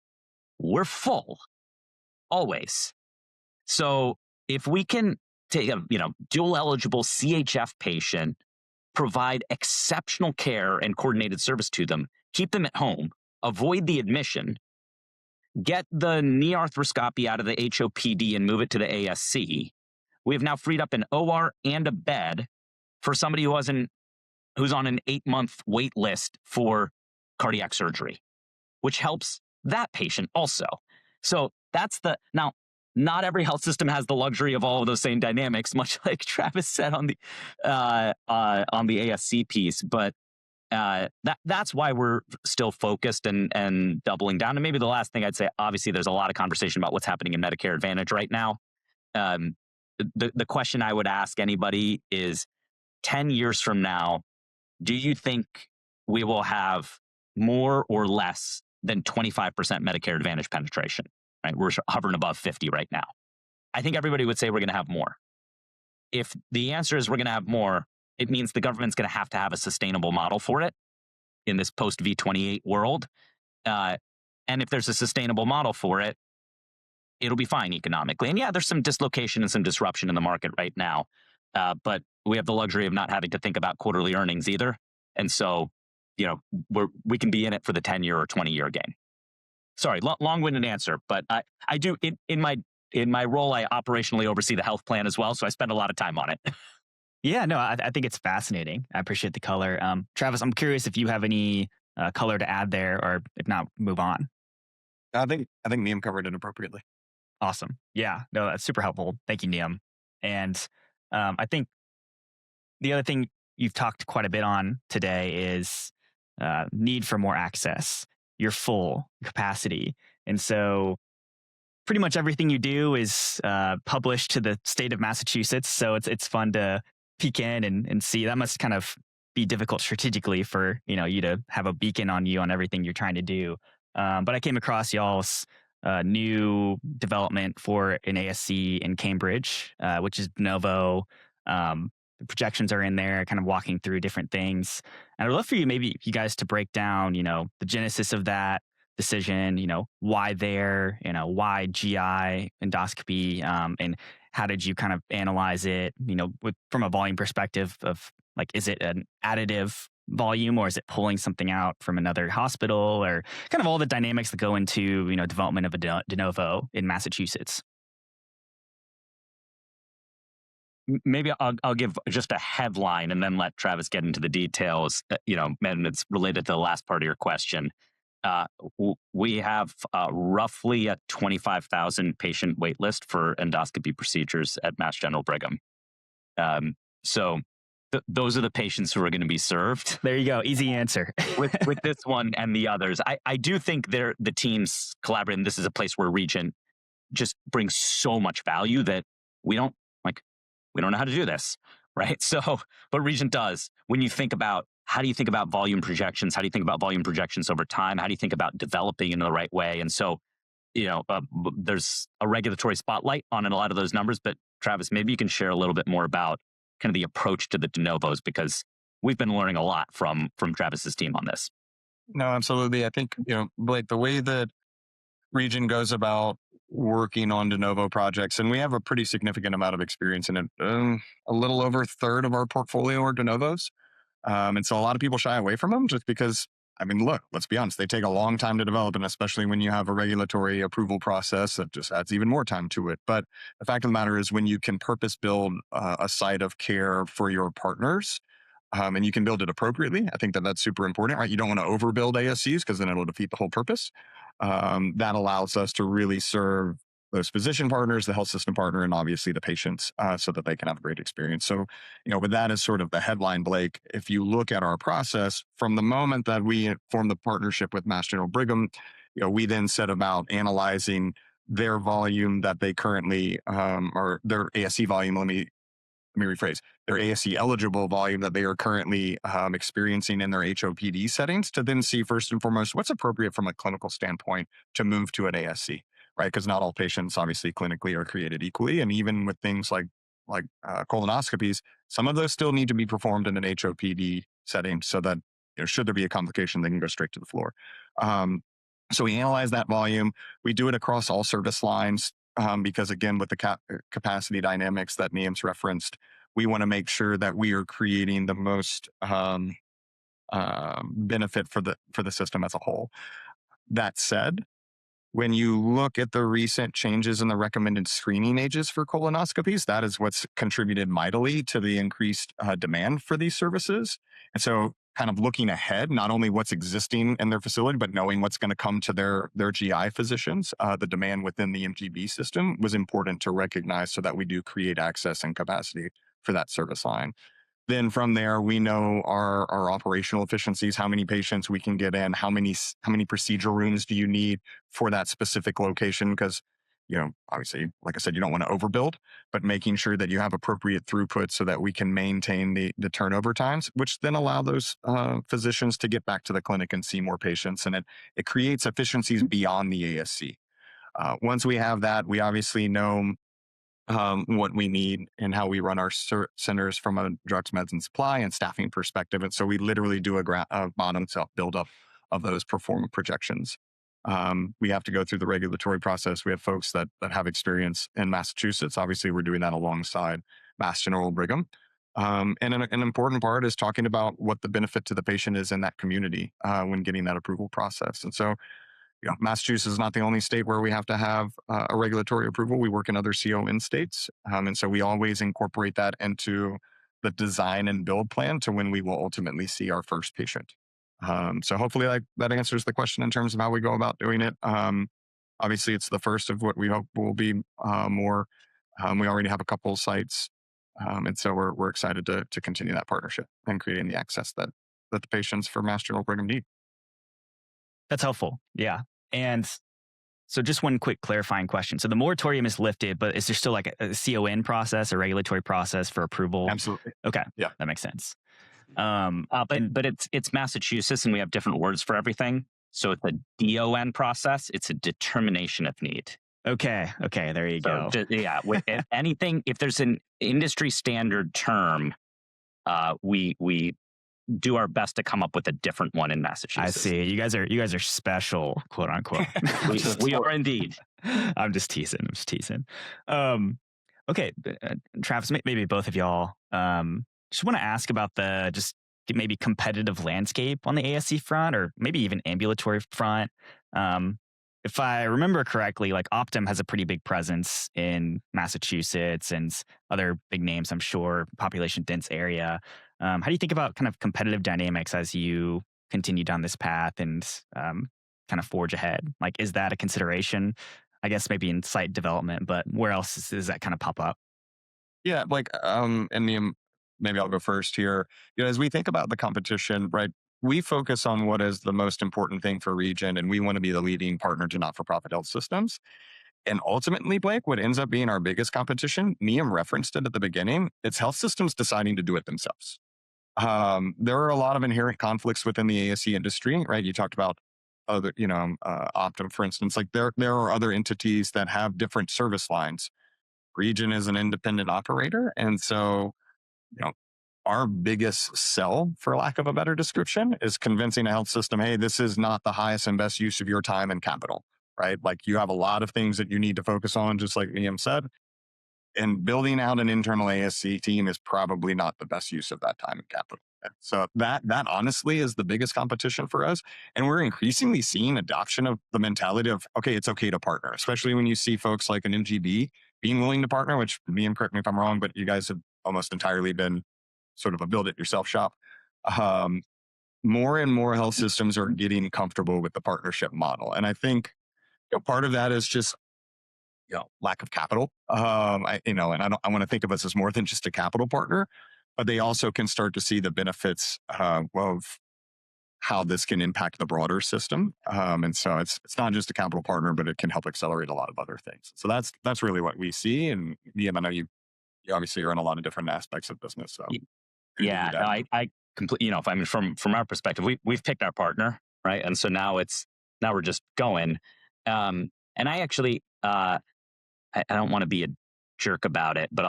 S3: we're full always. So if we can take a dual eligible CHF patient, provide exceptional care and coordinated service to them, keep them at home, avoid the admission, get the knee arthroscopy out of the HOPD and move it to the ASC, we have now freed up an OR and a bed for somebody who's on an 8-month wait list for cardiac surgery, which helps that patient also. So now, not every health system has the luxury of all of those same dynamics, much like Travis said on the ASC piece. But that's why we're still focused and doubling down. And maybe the last thing I'd say, obviously, there's a lot of conversation about what's happening in Medicare Advantage right now. The question I would ask anybody is, 10 years from now, do you think we will have more or less than 25% Medicare Advantage penetration? Right? We're hovering above 50 right now. I think everybody would say we're going to have more. If the answer is we're going to have more, it means the government's going to have a sustainable model for it in this post V28 world. And if there's a sustainable model for it, it'll be fine economically. And yeah, there's some dislocation and some disruption in the market right now. But we have the luxury of not having to think about quarterly earnings either. And so, we can be in it for the 10-year or 20-year game. Sorry, long-winded answer, but I do in my role, I operationally oversee the health plan as well, so I spend a lot of time on it.
S1: Yeah, no, I think it's fascinating. I appreciate the color. Travis, I'm curious if you have any color to add there, or if not, move on.
S2: I think Niyum covered it appropriately.
S1: Awesome. Yeah, no, that's super helpful. Thank you, Niyum. And I think the other thing you've talked quite a bit on today is need for more access. Your full capacity. And so pretty much everything you do is published to the state of Massachusetts. So it's fun to peek in and see. That must kind of be difficult strategically for you to have a beacon on you on everything you're trying to do. But I came across y'all's new development for an ASC in Cambridge, which is de novo. The projections are in there, kind of walking through different things. And I'd love for you guys to break down, the genesis of that decision, why there, why GI endoscopy, and how did you kind of analyze it, from a volume perspective of like, is it an additive volume, or is it pulling something out from another hospital, or kind of all the dynamics that go into development of a de novo in Massachusetts?
S3: Maybe I'll give just a headline and then let Travis get into the details. And it's related to the last part of your question. We have roughly a 25,000 patient wait list for endoscopy procedures at Mass General Brigham. So those are the patients who are going to be served.
S1: There you go. Easy answer.
S3: with this one and the others. I do think the teams collaborate, and this is a place where Regent just brings so much value that we don't know how to do this, right? So, but Regent does. When you think about, how do you think about volume projections? How do you think about volume projections over time? How do you think about developing in the right way? And so, there's a regulatory spotlight on a lot of those numbers. But Travis, maybe you can share a little bit more about kind of the approach to the de novos, because we've been learning a lot from Travis's team on this.
S2: No, absolutely. I think, Blake, the way that Regent goes about working on de novo projects, and we have a pretty significant amount of experience in it. A little over a third of our portfolio are de novos. And so a lot of people shy away from them just because, look, let's be honest, they take a long time to develop, and especially when you have a regulatory approval process, that just adds even more time to it. But the fact of the matter is, when you can purpose build a site of care for your partners, and you can build it appropriately, I think that's super important, right? You don't want to overbuild ASCs because then it'll defeat the whole purpose. That allows us to really serve those physician partners, the health system partner, and obviously the patients, so that they can have a great experience. So, with that as sort of the headline, Blake, if you look at our process from the moment that we formed the partnership with Mass General Brigham, we then set about analyzing their volume that they currently, or their ASC volume, let me rephrase, their ASC eligible volume that they are currently experiencing in their HOPD settings, to then see first and foremost what's appropriate from a clinical standpoint to move to an ASC, right? Because not all patients obviously clinically are created equally. And even with things like colonoscopies, some of those still need to be performed in an HOPD setting so that, should there be a complication, they can go straight to the floor. So we analyze that volume. We do it across all service lines. Because again, with the capacity dynamics that Niyum's referenced, we want to make sure that we are creating the most benefit for the system as a whole. That said, when you look at the recent changes in the recommended screening ages for colonoscopies, that is what's contributed mightily to the increased demand for these services. And so kind of looking ahead, not only what's existing in their facility, but knowing what's going to come to their GI physicians, the demand within the MGB system was important to recognize so that we do create access and capacity for that service line. Then from there, we know our operational efficiencies, how many patients we can get in, how many procedure rooms do you need for that specific location? Because, obviously, like I said, you don't want to overbuild, but making sure that you have appropriate throughput so that we can maintain the turnover times, which then allow those physicians to get back to the clinic and see more patients. And it creates efficiencies beyond the ASC. Once we have that, we obviously know what we need and how we run our centers from a drugs, meds, and supply and staffing perspective. And so we literally do a bottom-up build-up of those performance projections. We have to go through the regulatory process. We have folks that have experience in Massachusetts. Obviously, we're doing that alongside Mass General Brigham. And an important part is talking about what the benefit to the patient is in that community when getting that approval process. And so, Massachusetts is not the only state where we have to have a regulatory approval. We work in other CON states. And so we always incorporate that into the design and build plan to when we will ultimately see our first patient. So hopefully that answers the question in terms of how we go about doing it. Obviously, it's the first of what we hope will be more. We already have a couple of sites. And so we're excited to continue that partnership and creating the access that the patients for Mass General Brigham need.
S1: That's helpful. Yeah. And so just one quick clarifying question. So the moratorium is lifted, but is there still like a CON process, a regulatory process for approval?
S2: Absolutely.
S1: Okay.
S2: Yeah.
S1: That makes sense.
S3: But it's Massachusetts, and we have different words for everything. So it's a DON process. It's a determination of need.
S1: Okay. There you go.
S3: Yeah. With anything, if there's an industry standard term, we do our best to come up with a different one in Massachusetts.
S1: I see. You guys are special, quote unquote.
S3: we are indeed.
S1: I'm just teasing. Okay, Travis, maybe both of y'all. Just want to ask about the just maybe competitive landscape on the ASC front, or maybe even ambulatory front. Um, if I remember correctly, like Optum has a pretty big presence in Massachusetts and other big names, I'm sure, population dense area. How do you think about kind of competitive dynamics as you continue down this path and kind of forge ahead? Like, is that a consideration? I guess maybe in site development, but where else does that kind of pop up?
S2: Yeah, and maybe I'll go first here. As we think about the competition, right? We focus on what is the most important thing for Region, and we want to be the leading partner to not-for-profit health systems. And ultimately, Blake, what ends up being our biggest competition, Niyum referenced it at the beginning, it's health systems deciding to do it themselves. There are a lot of inherent conflicts within the ASC industry, right? You talked about other, Optum, for instance. Like there are other entities that have different service lines. Region is an independent operator, and so you know, our biggest sell, for lack of a better description, is convincing a health system, hey, this is not the highest and best use of your time and capital, right? Like you have a lot of things that you need to focus on, just like Liam said. And building out an internal ASC team is probably not the best use of that time and capital. So that honestly is the biggest competition for us. And we're increasingly seeing adoption of the mentality of, okay, it's okay to partner, especially when you see folks like an MGB being willing to partner, which Liam, correct me if I'm wrong, but you guys have almost entirely been sort of a build it yourself shop. More and more health systems are getting comfortable with the partnership model. And I think part of that is just lack of capital. And I want to think of us as more than just a capital partner, but they also can start to see the benefits of how this can impact the broader system. And so it's not just a capital partner, but it can help accelerate a lot of other things. So that's really what we see. And Liam, I know you obviously are in a lot of different aspects of business. So
S3: yeah, no, I completely, if I mean from our perspective, we've picked our partner, right? And so now we're just going. And I actually I don't want to be a jerk about it, but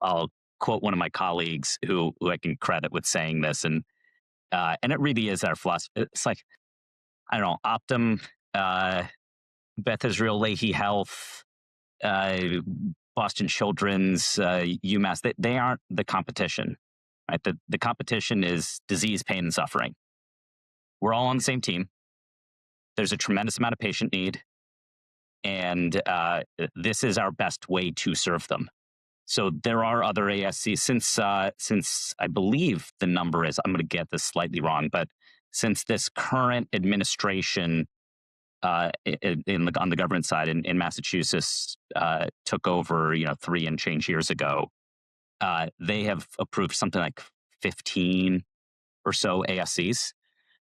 S3: I'll quote one of my colleagues who I can credit with saying this, and it really is our philosophy. It's like, I don't know, Optum, Beth Israel Lahey Health, Boston Children's, UMass. They aren't the competition, right? The competition is disease, pain, and suffering. We're all on the same team. There's a tremendous amount of patient need, and this is our best way to serve them. So there are other ASCs since I believe the number is, I'm going to get this slightly wrong, but since this current administration on the government side in Massachusetts took over 3 and change years ago, they have approved something like 15 or so ASCs,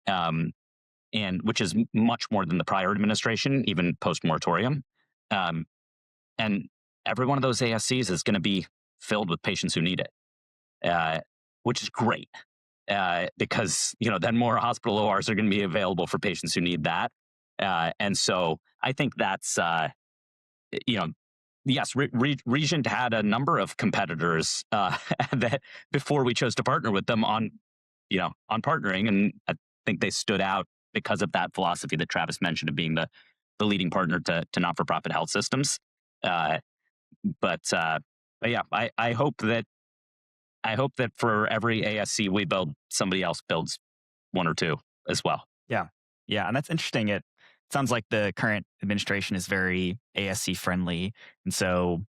S3: and which is much more than the prior administration, even post moratorium. And every one of those ASCs is going to be filled with patients who need it, which is great, because then more hospital ORs are going to be available for patients who need that. And so I think that's yes, Regent had a number of competitors that before we chose to partner with them on partnering, and I think they stood out because of that philosophy that Travis mentioned of being the leading partner to not-for-profit health systems. But yeah, I hope that for every ASC we build, somebody else builds 1 or 2 as well.
S1: Yeah, and that's interesting. It sounds like the current administration is very ASC friendly, and so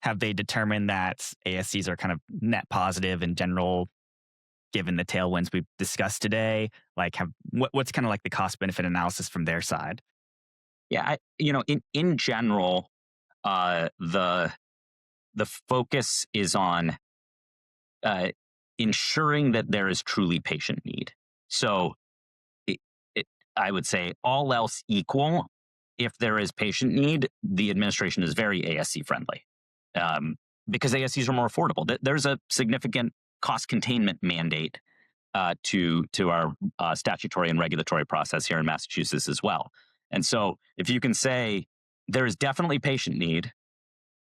S1: have they determined that ASCs are kind of net positive in general, given the tailwinds we've discussed today? Like, what's kind of like the cost benefit analysis from their side?
S3: Yeah, in general, the focus is on ensuring that there is truly patient need. So I would say all else equal, if there is patient need, the administration is very ASC friendly, because ASCs are more affordable. There's a significant cost containment mandate to our statutory and regulatory process here in Massachusetts as well. And so if you can say there is definitely patient need,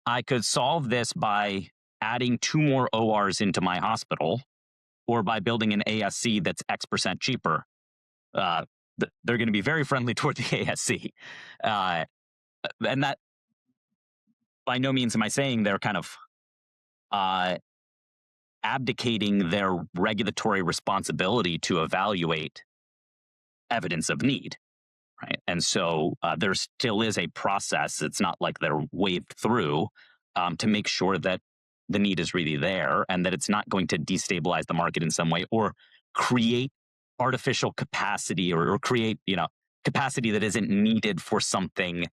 S3: I could solve this by adding 2 more ORs into my hospital, or by building an ASC that's X% cheaper. They're going to be very friendly toward the ASC. And that, by no means am I saying they're kind of abdicating their regulatory responsibility to evaluate evidence of need, right? And so there still is a process. It's not like they're waved through to make sure that the need is really there and that it's not going to destabilize the market in some way or create artificial capacity or create, capacity that isn't needed for something.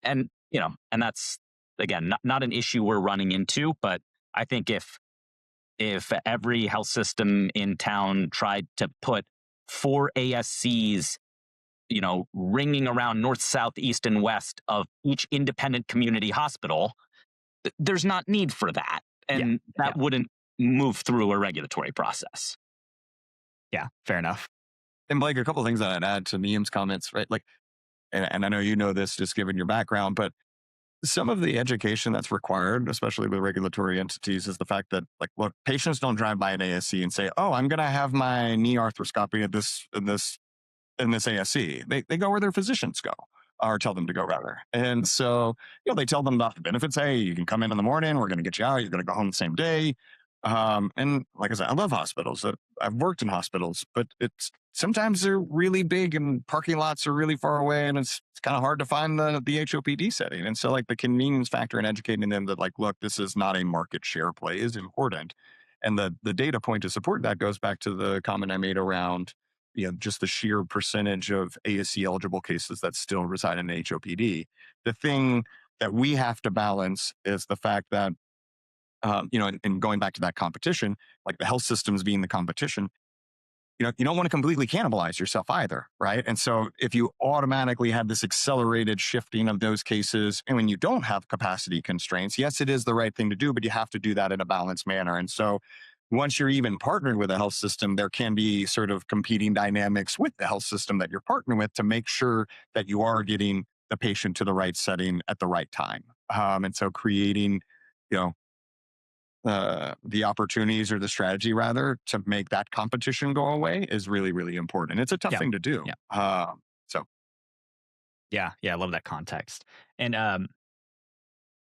S3: And, and that's, again, not an issue we're running into, but I think if every health system in town tried to put 4 ASCs, ringing around north, south, east, and west of each independent community hospital, there's not need for that. And that wouldn't move through a regulatory process.
S1: Yeah, fair enough.
S2: And Blake, a couple of things that I'd add to Niyum's comments, right? Like, and I know you know this just given your background, but some of the education that's required, especially with regulatory entities, is the fact that, like, look, patients don't drive by an ASC and say, "Oh, I'm going to have my knee arthroscopy at this ASC." They go where their physicians go, or tell them to go rather. And so, they tell them about the benefits. Hey, you can come in the morning. We're going to get you out. You're going to go home the same day. And like I said, I love hospitals. I've worked in hospitals, but sometimes they're really big and parking lots are really far away, and it's kind of hard to find the HOPD setting. And so, like, the convenience factor in educating them that, like, look, this is not a market share play is important. And the data point to support that goes back to the comment I made around, just the sheer percentage of ASC eligible cases that still reside in HOPD. The thing that we have to balance is the fact that, and going back to that competition, like the health systems being the competition, you don't want to completely cannibalize yourself either, right? And so if you automatically have this accelerated shifting of those cases, and when you don't have capacity constraints, yes, it is the right thing to do, but you have to do that in a balanced manner. And so once you're even partnered with a health system, there can be sort of competing dynamics with the health system that you're partnering with to make sure that you are getting the patient to the right setting at the right time. And so creating, the opportunities or the strategy rather to make that competition go away is really, really important. It's a tough thing to do. So.
S1: Yeah. I love that context. And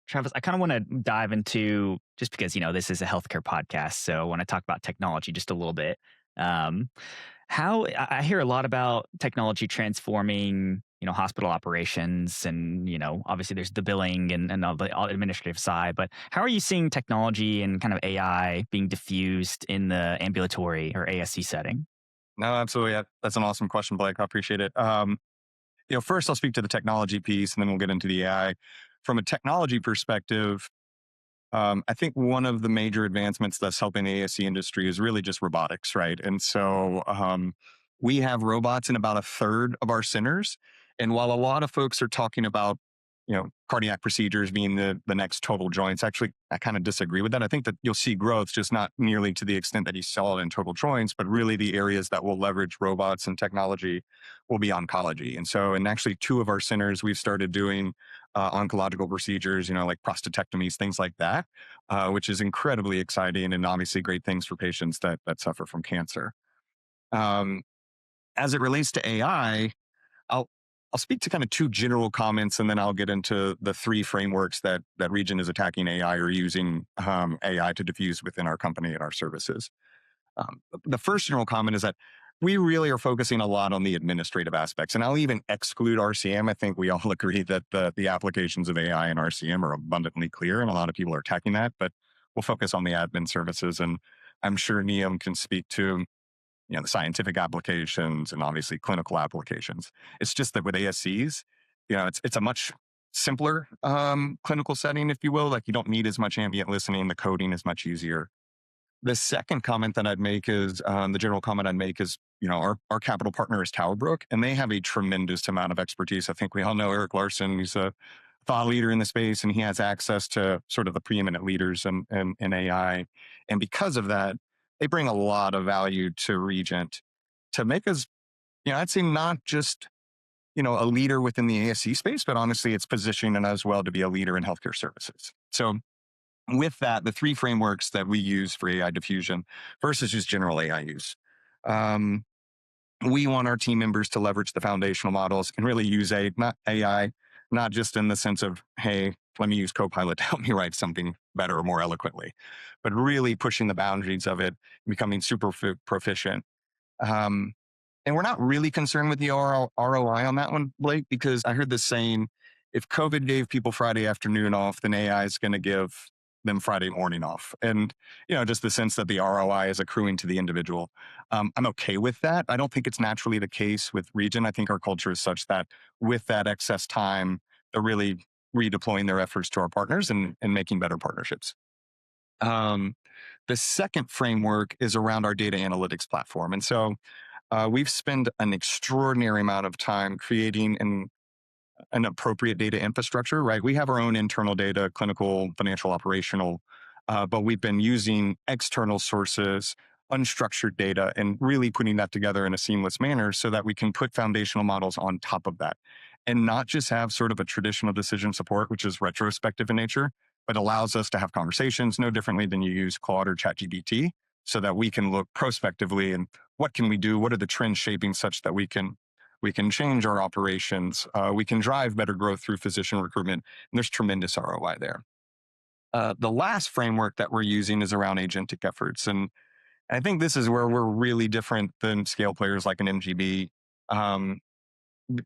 S1: Travis, I kind of want to dive into, just because, this is a healthcare podcast, so I want to talk about technology just a little bit. How I hear a lot about technology transforming, hospital operations, and, obviously there's the billing and all the administrative side, but how are you seeing technology and kind of AI being diffused in the ambulatory or ASC setting?
S2: No, absolutely. That's an awesome question, Blake. I appreciate it. First I'll speak to the technology piece and then we'll get into the AI. From a technology perspective, I think one of the major advancements that's helping the ASC industry is really just robotics, right? And so we have robots in about a third of our centers. And while a lot of folks are talking about, cardiac procedures being the next total joints, actually, I kind of disagree with that. I think that you'll see growth, just not nearly to the extent that you saw it in total joints, but really the areas that will leverage robots and technology will be oncology. And so, in actually 2 of our centers, we've started doing oncological procedures, like prostatectomies, things like that, which is incredibly exciting and obviously great things for patients that suffer from cancer. As it relates to AI, I'll speak to kind of 2 general comments, and then I'll get into the 3 frameworks that Regent is attacking AI or using AI to diffuse within our company and our services. The first general comment is that we really are focusing a lot on the administrative aspects, and I'll even exclude RCM. I think we all agree that the applications of AI and RCM are abundantly clear, and a lot of people are attacking that, but we'll focus on the admin services. And I'm sure Niyum can speak to the scientific applications and obviously clinical applications. It's just that with ASCs, it's a much simpler clinical setting, if you will. Like, you don't need as much ambient listening. The coding is much easier. The second comment that I'd make is, the general comment I'd make is, our capital partner is Towerbrook, and they have a tremendous amount of expertise. I think we all know Eric Larson. He's a thought leader in the space, and he has access to sort of the preeminent leaders in AI. And because of that, they bring a lot of value to Regent to make us, I'd say not just, a leader within the ASC space, but honestly, it's positioning us well to be a leader in healthcare services. So with that, the 3 frameworks that we use for AI diffusion, first is just general AI use. We want our team members to leverage the foundational models and really use not AI not just in the sense of, hey, let me use Copilot to help me write something better or more eloquently, but really pushing the boundaries of it, becoming super proficient. Um, and we're not really concerned with the ROI on that one, Blake, because I heard this saying, if COVID gave people Friday afternoon off, then AI is going to give them Friday morning off. And, just the sense that the ROI is accruing to the individual. I'm okay with that. I don't think it's naturally the case with Regent. I think our culture is such that with that excess time, they're really redeploying their efforts to our partners and making better partnerships. The second framework is around our data analytics platform. And so we've spent an extraordinary amount of time creating an appropriate data infrastructure, right? We have our own internal data, clinical, financial, operational, but we've been using external sources, unstructured data, and really putting that together in a seamless manner so that we can put foundational models on top of that and not just have sort of a traditional decision support, which is retrospective in nature, but allows us to have conversations no differently than you use Claude or ChatGPT so that we can look prospectively and what can we do? What are the trends shaping such that we can change our operations. We can drive better growth through physician recruitment. And there's tremendous ROI there. The last framework that we're using is around agentic efforts. And I think this is where we're really different than scale players like an MGB,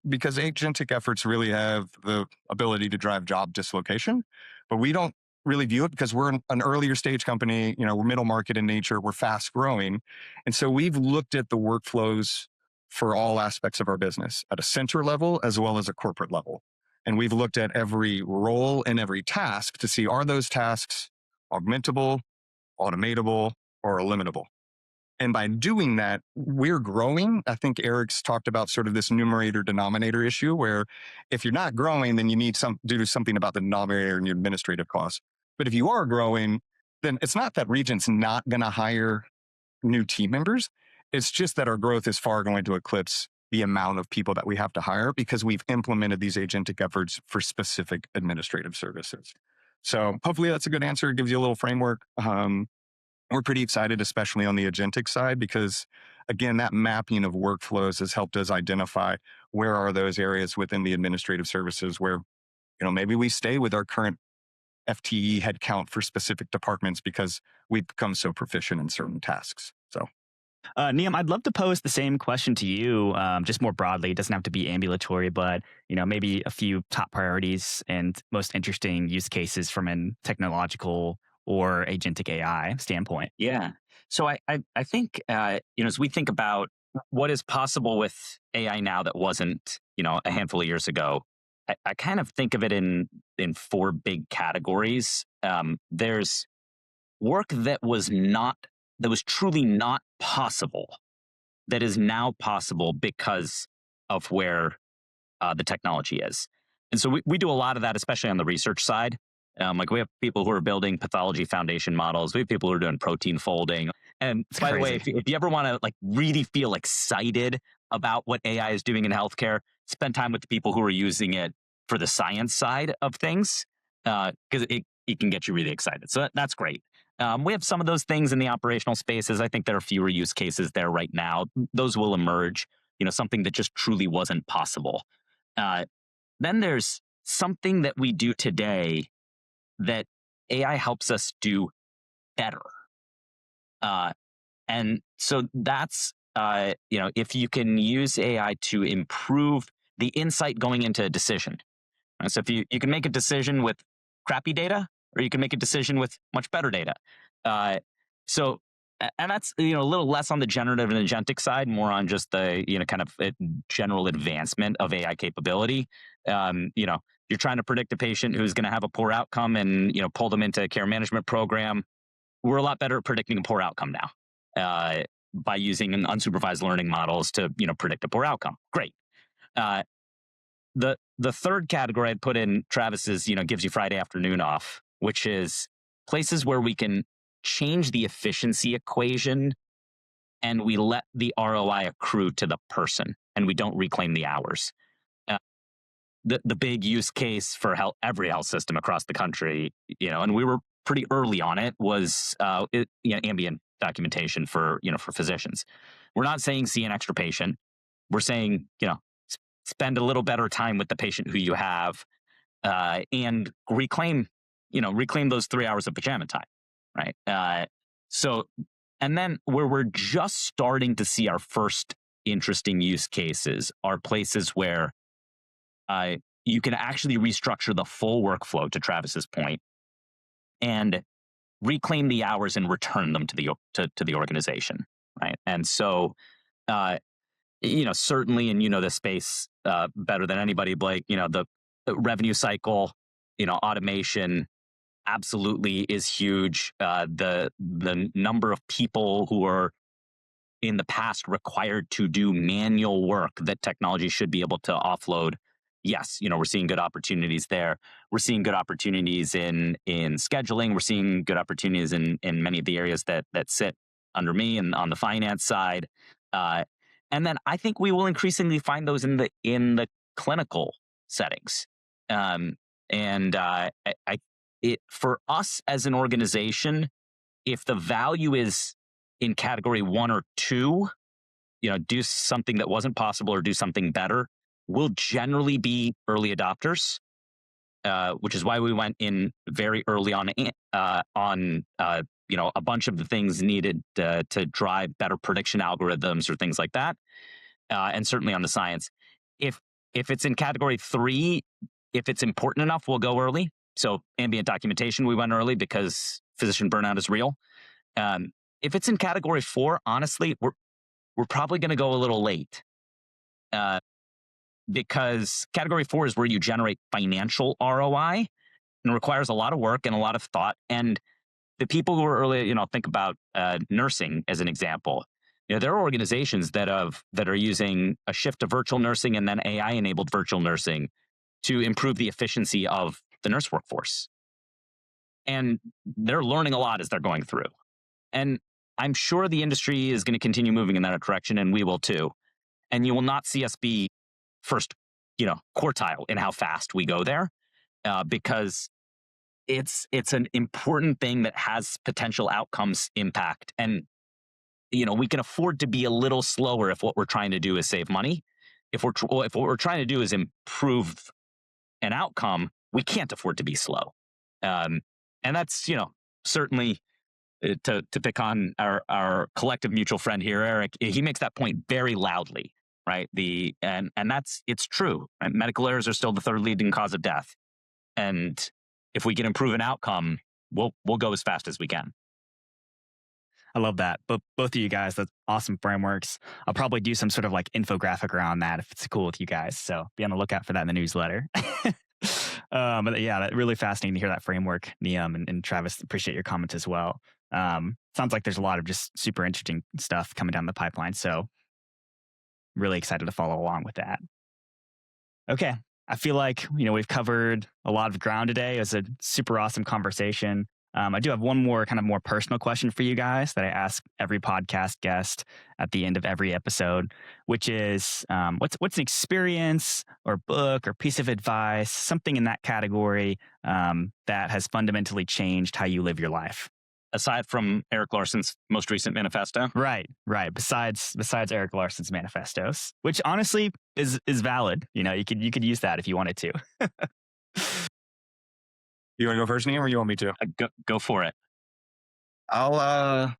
S2: because agentic efforts really have the ability to drive job dislocation, but we don't really view it because we're an earlier stage company. We're middle market in nature. We're fast growing. And so we've looked at the workflows for all aspects of our business at a center level as well as a corporate level. And we've looked at every role and every task to see, are those tasks augmentable, automatable, or eliminable? And by doing that, we're growing. I think Eric's talked about sort of this numerator denominator issue where if you're not growing, then you need to do something about the denominator and your administrative costs. But if you are growing, then it's not that Regent's not going to hire new team members. It's just that our growth is far going to eclipse the amount of people that we have to hire because we've implemented these agentic efforts for specific administrative services. So hopefully that's a good answer. It gives you a little framework. We're pretty excited, especially on the agentic side, because again, that mapping of workflows has helped us identify where are those areas within the administrative services where, maybe we stay with our current FTE headcount for specific departments because we've become so proficient in certain tasks. So,
S1: Niyum, I'd love to pose the same question to you, just more broadly. It doesn't have to be ambulatory, but maybe a few top priorities and most interesting use cases from a technological or agentic AI standpoint.
S3: Yeah. So I think, as we think about what is possible with AI now that wasn't, a handful of years ago, I kind of think of it in four big categories. There's work that was truly not possible that is now possible because of where the technology is. And so we do a lot of that, especially on the research side. Like we have people who are building pathology foundation models. We have people who are doing protein folding. And
S1: It's
S3: by the way,
S1: crazy.
S3: if you ever want to really feel excited about what AI is doing in healthcare, spend time with the people who are using it for the science side of things, because it can get you really excited. So that's great. We have some of those things in the operational spaces. I think there are fewer use cases there right now. Those will emerge, something that just truly wasn't possible. Then there's something that we do today that AI helps us do better. And so that's, if you can use AI to improve the insight going into a decision. So if you can make a decision with crappy data, or you can make a decision with much better data. And that's, a little less on the generative and agentic side, more on just the, kind of general advancement of AI capability. You're trying to predict a patient who's going to have a poor outcome and, pull them into a care management program. We're a lot better at predicting a poor outcome now by using unsupervised learning models to, predict a poor outcome. Great. The third category I'd put in Travis's, gives you Friday afternoon off, which is places where we can change the efficiency equation and we let the ROI accrue to the person and we don't reclaim the hours. The big use case for every health system across the country, and we were pretty early on it, was ambient documentation for physicians. We're not saying see an extra patient. We're saying, spend a little better time with the patient who you have, and reclaim those 3 hours of pajama time, right? So, and then where we're just starting to see our first interesting use cases are places where you can actually restructure the full workflow, to Travis's point, and reclaim the hours and return them to the organization, right? And so, certainly, and the space better than anybody, Blake. The revenue cycle, automation absolutely is huge. The number of people who are in the past required to do manual work that technology should be able to offload. Yes, we're seeing good opportunities there. We're seeing good opportunities in scheduling. We're seeing good opportunities in many of the areas that sit under me and on the finance side. And then I think we will increasingly find those in the clinical settings. For us as an organization, if the value is in category 1 or 2, do something that wasn't possible or do something better, we'll generally be early adopters, which is why we went in very early on a bunch of the things needed to drive better prediction algorithms or things like that, and certainly on the science. If it's in category 3, if it's important enough, we'll go early. So ambient documentation, we went early because physician burnout is real. If it's in category 4, honestly, we're probably going to go a little late, because category 4 is where you generate financial ROI and requires a lot of work and a lot of thought. And the people who are early, think about nursing as an example. There are organizations that are using a shift to virtual nursing and then AI-enabled virtual nursing to improve the efficiency of the nurse workforce. And they're learning a lot as they're going through. And I'm sure the industry is going to continue moving in that direction, and we will too. And you will not see us be first, quartile in how fast we go there, because it's an important thing that has potential outcomes impact. And, we can afford to be a little slower if what we're trying to do is save money. If what we're trying to do is improve an outcome, we can't afford to be slow. And that's, certainly to pick on our collective mutual friend here, Eric. He makes that point very loudly, right? And it's true. Right? Medical errors are still the 3rd leading cause of death. And if we can improve an outcome, we'll go as fast as we can.
S1: I love that. But both of you guys, that's awesome frameworks. I'll probably do some sort of like infographic around that if it's cool with you guys. So be on the lookout for that in the newsletter. But yeah, that's really fascinating to hear that framework, Niyum, and Travis. Appreciate your comments as well. Sounds like there's a lot of just super interesting stuff coming down the pipeline. So really excited to follow along with that. Okay. I feel like, we've covered a lot of ground today. It was a super awesome conversation. I do have one more kind of more personal question for you guys that I ask every podcast guest at the end of every episode, which is what's an experience or book or piece of advice, something in that category that has fundamentally changed how you live your life?
S3: Aside from Eric Larson's most recent manifesto?
S1: Right. Besides Eric Larson's manifestos, which honestly is valid. You could use that if you wanted to.
S2: You want to go first, Niyum, or you want me to?
S3: Go for it.
S2: I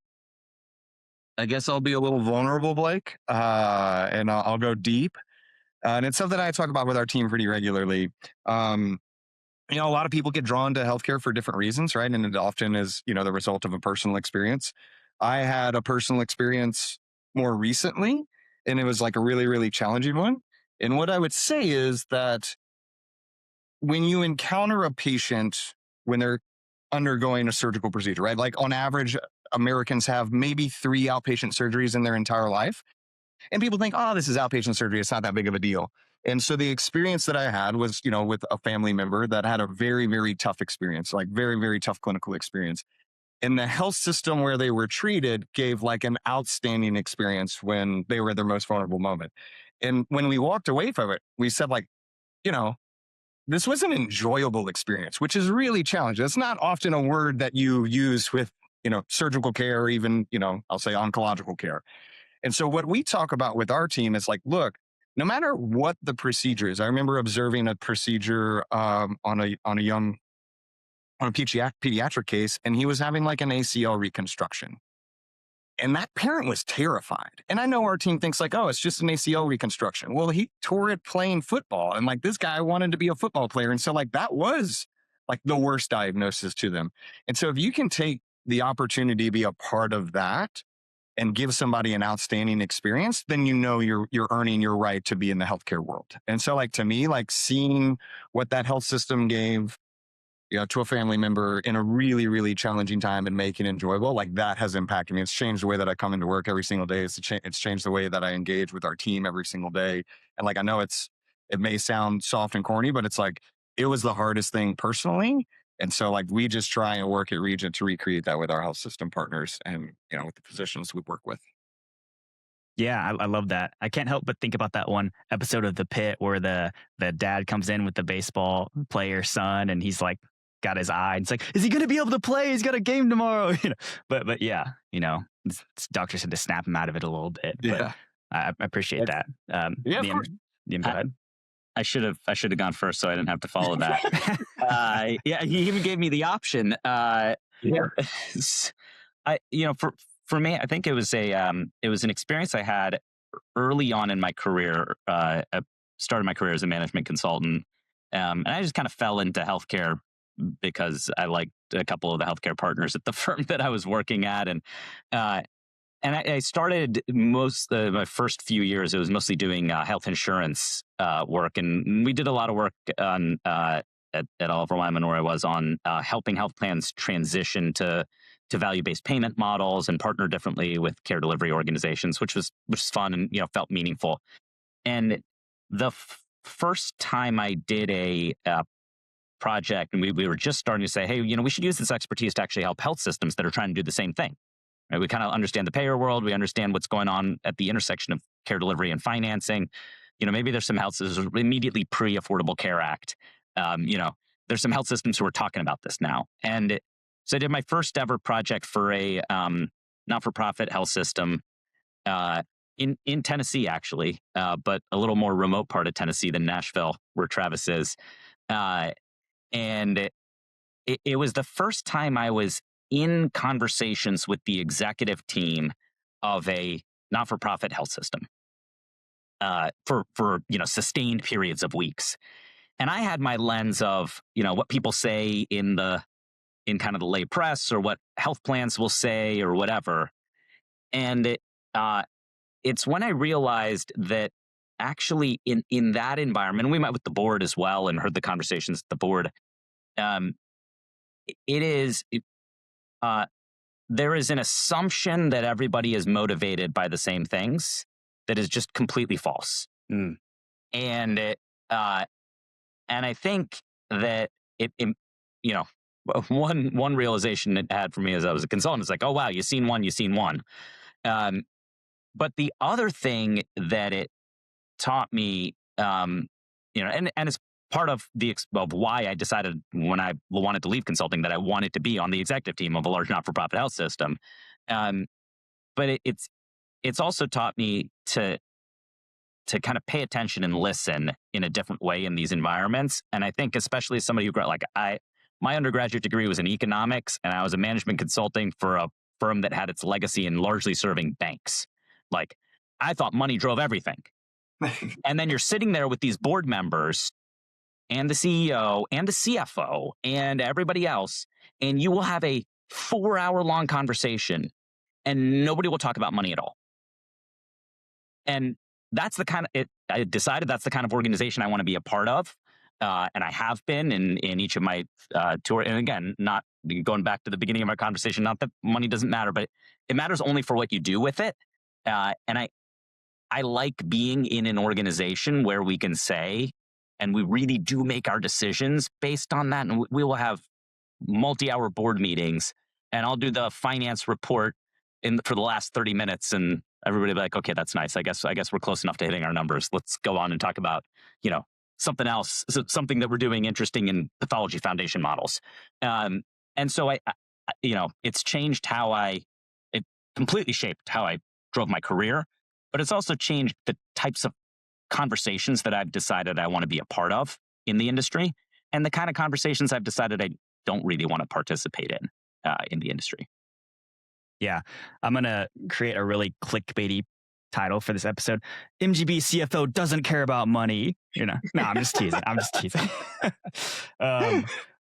S2: guess I'll be a little vulnerable, Blake, and I'll go deep. And it's something I talk about with our team pretty regularly. A lot of people get drawn to healthcare for different reasons, right? And it often is, the result of a personal experience. I had a personal experience more recently, and it was like a really, really challenging one. And what I would say is that when you encounter a patient when they're undergoing a surgical procedure, right? Like on average, Americans have maybe 3 outpatient surgeries in their entire life. And people think, oh, this is outpatient surgery. It's not that big of a deal. And so the experience that I had was, with a family member that had a very, very tough experience, like very, very tough clinical experience. And the health system where they were treated gave like an outstanding experience when they were at their most vulnerable moment. And when we walked away from it, we said like, this was an enjoyable experience, which is really challenging. It's not often a word that you use with, surgical care or even, I'll say oncological care. And so what we talk about with our team is like, look, no matter what the procedure is. I remember observing a procedure on a pediatric case, and he was having like an ACL reconstruction. And that parent was terrified. And I know our team thinks like, oh, it's just an ACL reconstruction. Well, he tore it playing football. And like this guy wanted to be a football player. And so like that was like the worst diagnosis to them. And so if you can take the opportunity to be a part of that and give somebody an outstanding experience, then you know you're earning your right to be in the healthcare world. And so like to me, like seeing what that health system gave to a family member in a really, really challenging time and make it enjoyable, like that has impacted me. It's changed the way that I come into work every single day. It's changed the way that I engage with our team every single day. And like, I know it may sound soft and corny, but it's like, it was the hardest thing personally. And so like, we just try and work at Regent to recreate that with our health system partners and, with the physicians we work with.
S1: Yeah, I love that. I can't help but think about that one episode of The Pit where the dad comes in with the baseball player's son and he's like, got his eye. It's like, is he going to be able to play? He's got a game tomorrow. But yeah, doctors had to snap him out of it a little bit.
S2: Yeah,
S1: but I appreciate that.
S2: Yeah, of course.
S1: Go ahead.
S3: I should have gone first, so I didn't have to follow that. Yeah, he even gave me the option.
S2: Yeah.
S3: For me, I think it was an experience I had early on in my career. I started my career as a management consultant, and I just kind of fell into healthcare because I liked a couple of the healthcare partners at the firm that I was working at, and I started my first few years. It was mostly doing health insurance work, and we did a lot of work on at Oliver Wyman, where I was on helping health plans transition to value-based payment models and partner differently with care delivery organizations, which was fun and felt meaningful. And the first time I did a project, and we were just starting to say, hey, we should use this expertise to actually help health systems that are trying to do the same thing. Right? We kind of understand the payer world. We understand what's going on at the intersection of care delivery and financing. Maybe there's some health systems immediately pre-Affordable Care Act. There's some health systems who are talking about this now. And so I did my first ever project for a not-for-profit health system in Tennessee, actually, but a little more remote part of Tennessee than Nashville, where Travis is. And it was the first time I was in conversations with the executive team of a not-for-profit health system for sustained periods of weeks. And I had my lens of what people say in kind of the lay press, or what health plans will say, or whatever. And it's when I realized that actually in that environment, we met with the board as well and heard the conversations at the board. There is an assumption that everybody is motivated by the same things that is just completely false. And I think that one realization it had for me as I was a consultant is like, oh wow, you've seen one. But the other thing that it taught me, and it's part of why I decided when I wanted to leave consulting that I wanted to be on the executive team of a large not-for-profit health system. But it's also taught me to kind of pay attention and listen in a different way in these environments. And I think especially as somebody who my undergraduate degree was in economics, and I was a management consulting for a firm that had its legacy in largely serving banks. Like, I thought money drove everything. And then you're sitting there with these board members and the CEO and the CFO and everybody else, and you will have a 4-hour-long conversation and nobody will talk about money at all. And that's I decided that's the kind of organization I want to be a part of. And I have been in each of my tour. And again, not going back to the beginning of our conversation, not that money doesn't matter, but it matters only for what you do with it. And I like being in an organization where we can say, and we really do make our decisions based on that. And we will have multi-hour board meetings, and I'll do the finance report for the last 30 minutes, and everybody will be like, okay, that's nice. I guess we're close enough to hitting our numbers. Let's go on and talk about, something else, something that we're doing interesting in pathology foundation models. And so it's changed it completely shaped how I drove my career, but it's also changed the types of conversations that I've decided I want to be a part of in the industry, and the kind of conversations I've decided I don't really want to participate in the industry.
S1: Yeah, I'm going to create a really clickbaity title for this episode. MGB CFO doesn't care about money. No, I'm just teasing.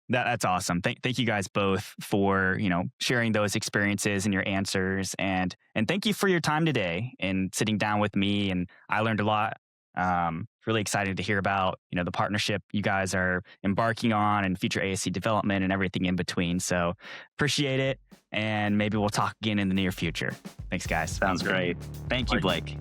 S1: That's awesome. Thank you guys both for, sharing those experiences and your answers. And thank you for your time today and sitting down with me. And I learned a lot. Really excited to hear about, the partnership you guys are embarking on and future ASC development and everything in between. So appreciate it. And maybe we'll talk again in the near future. Thanks, guys.
S3: Sounds great. Thank you, Blake.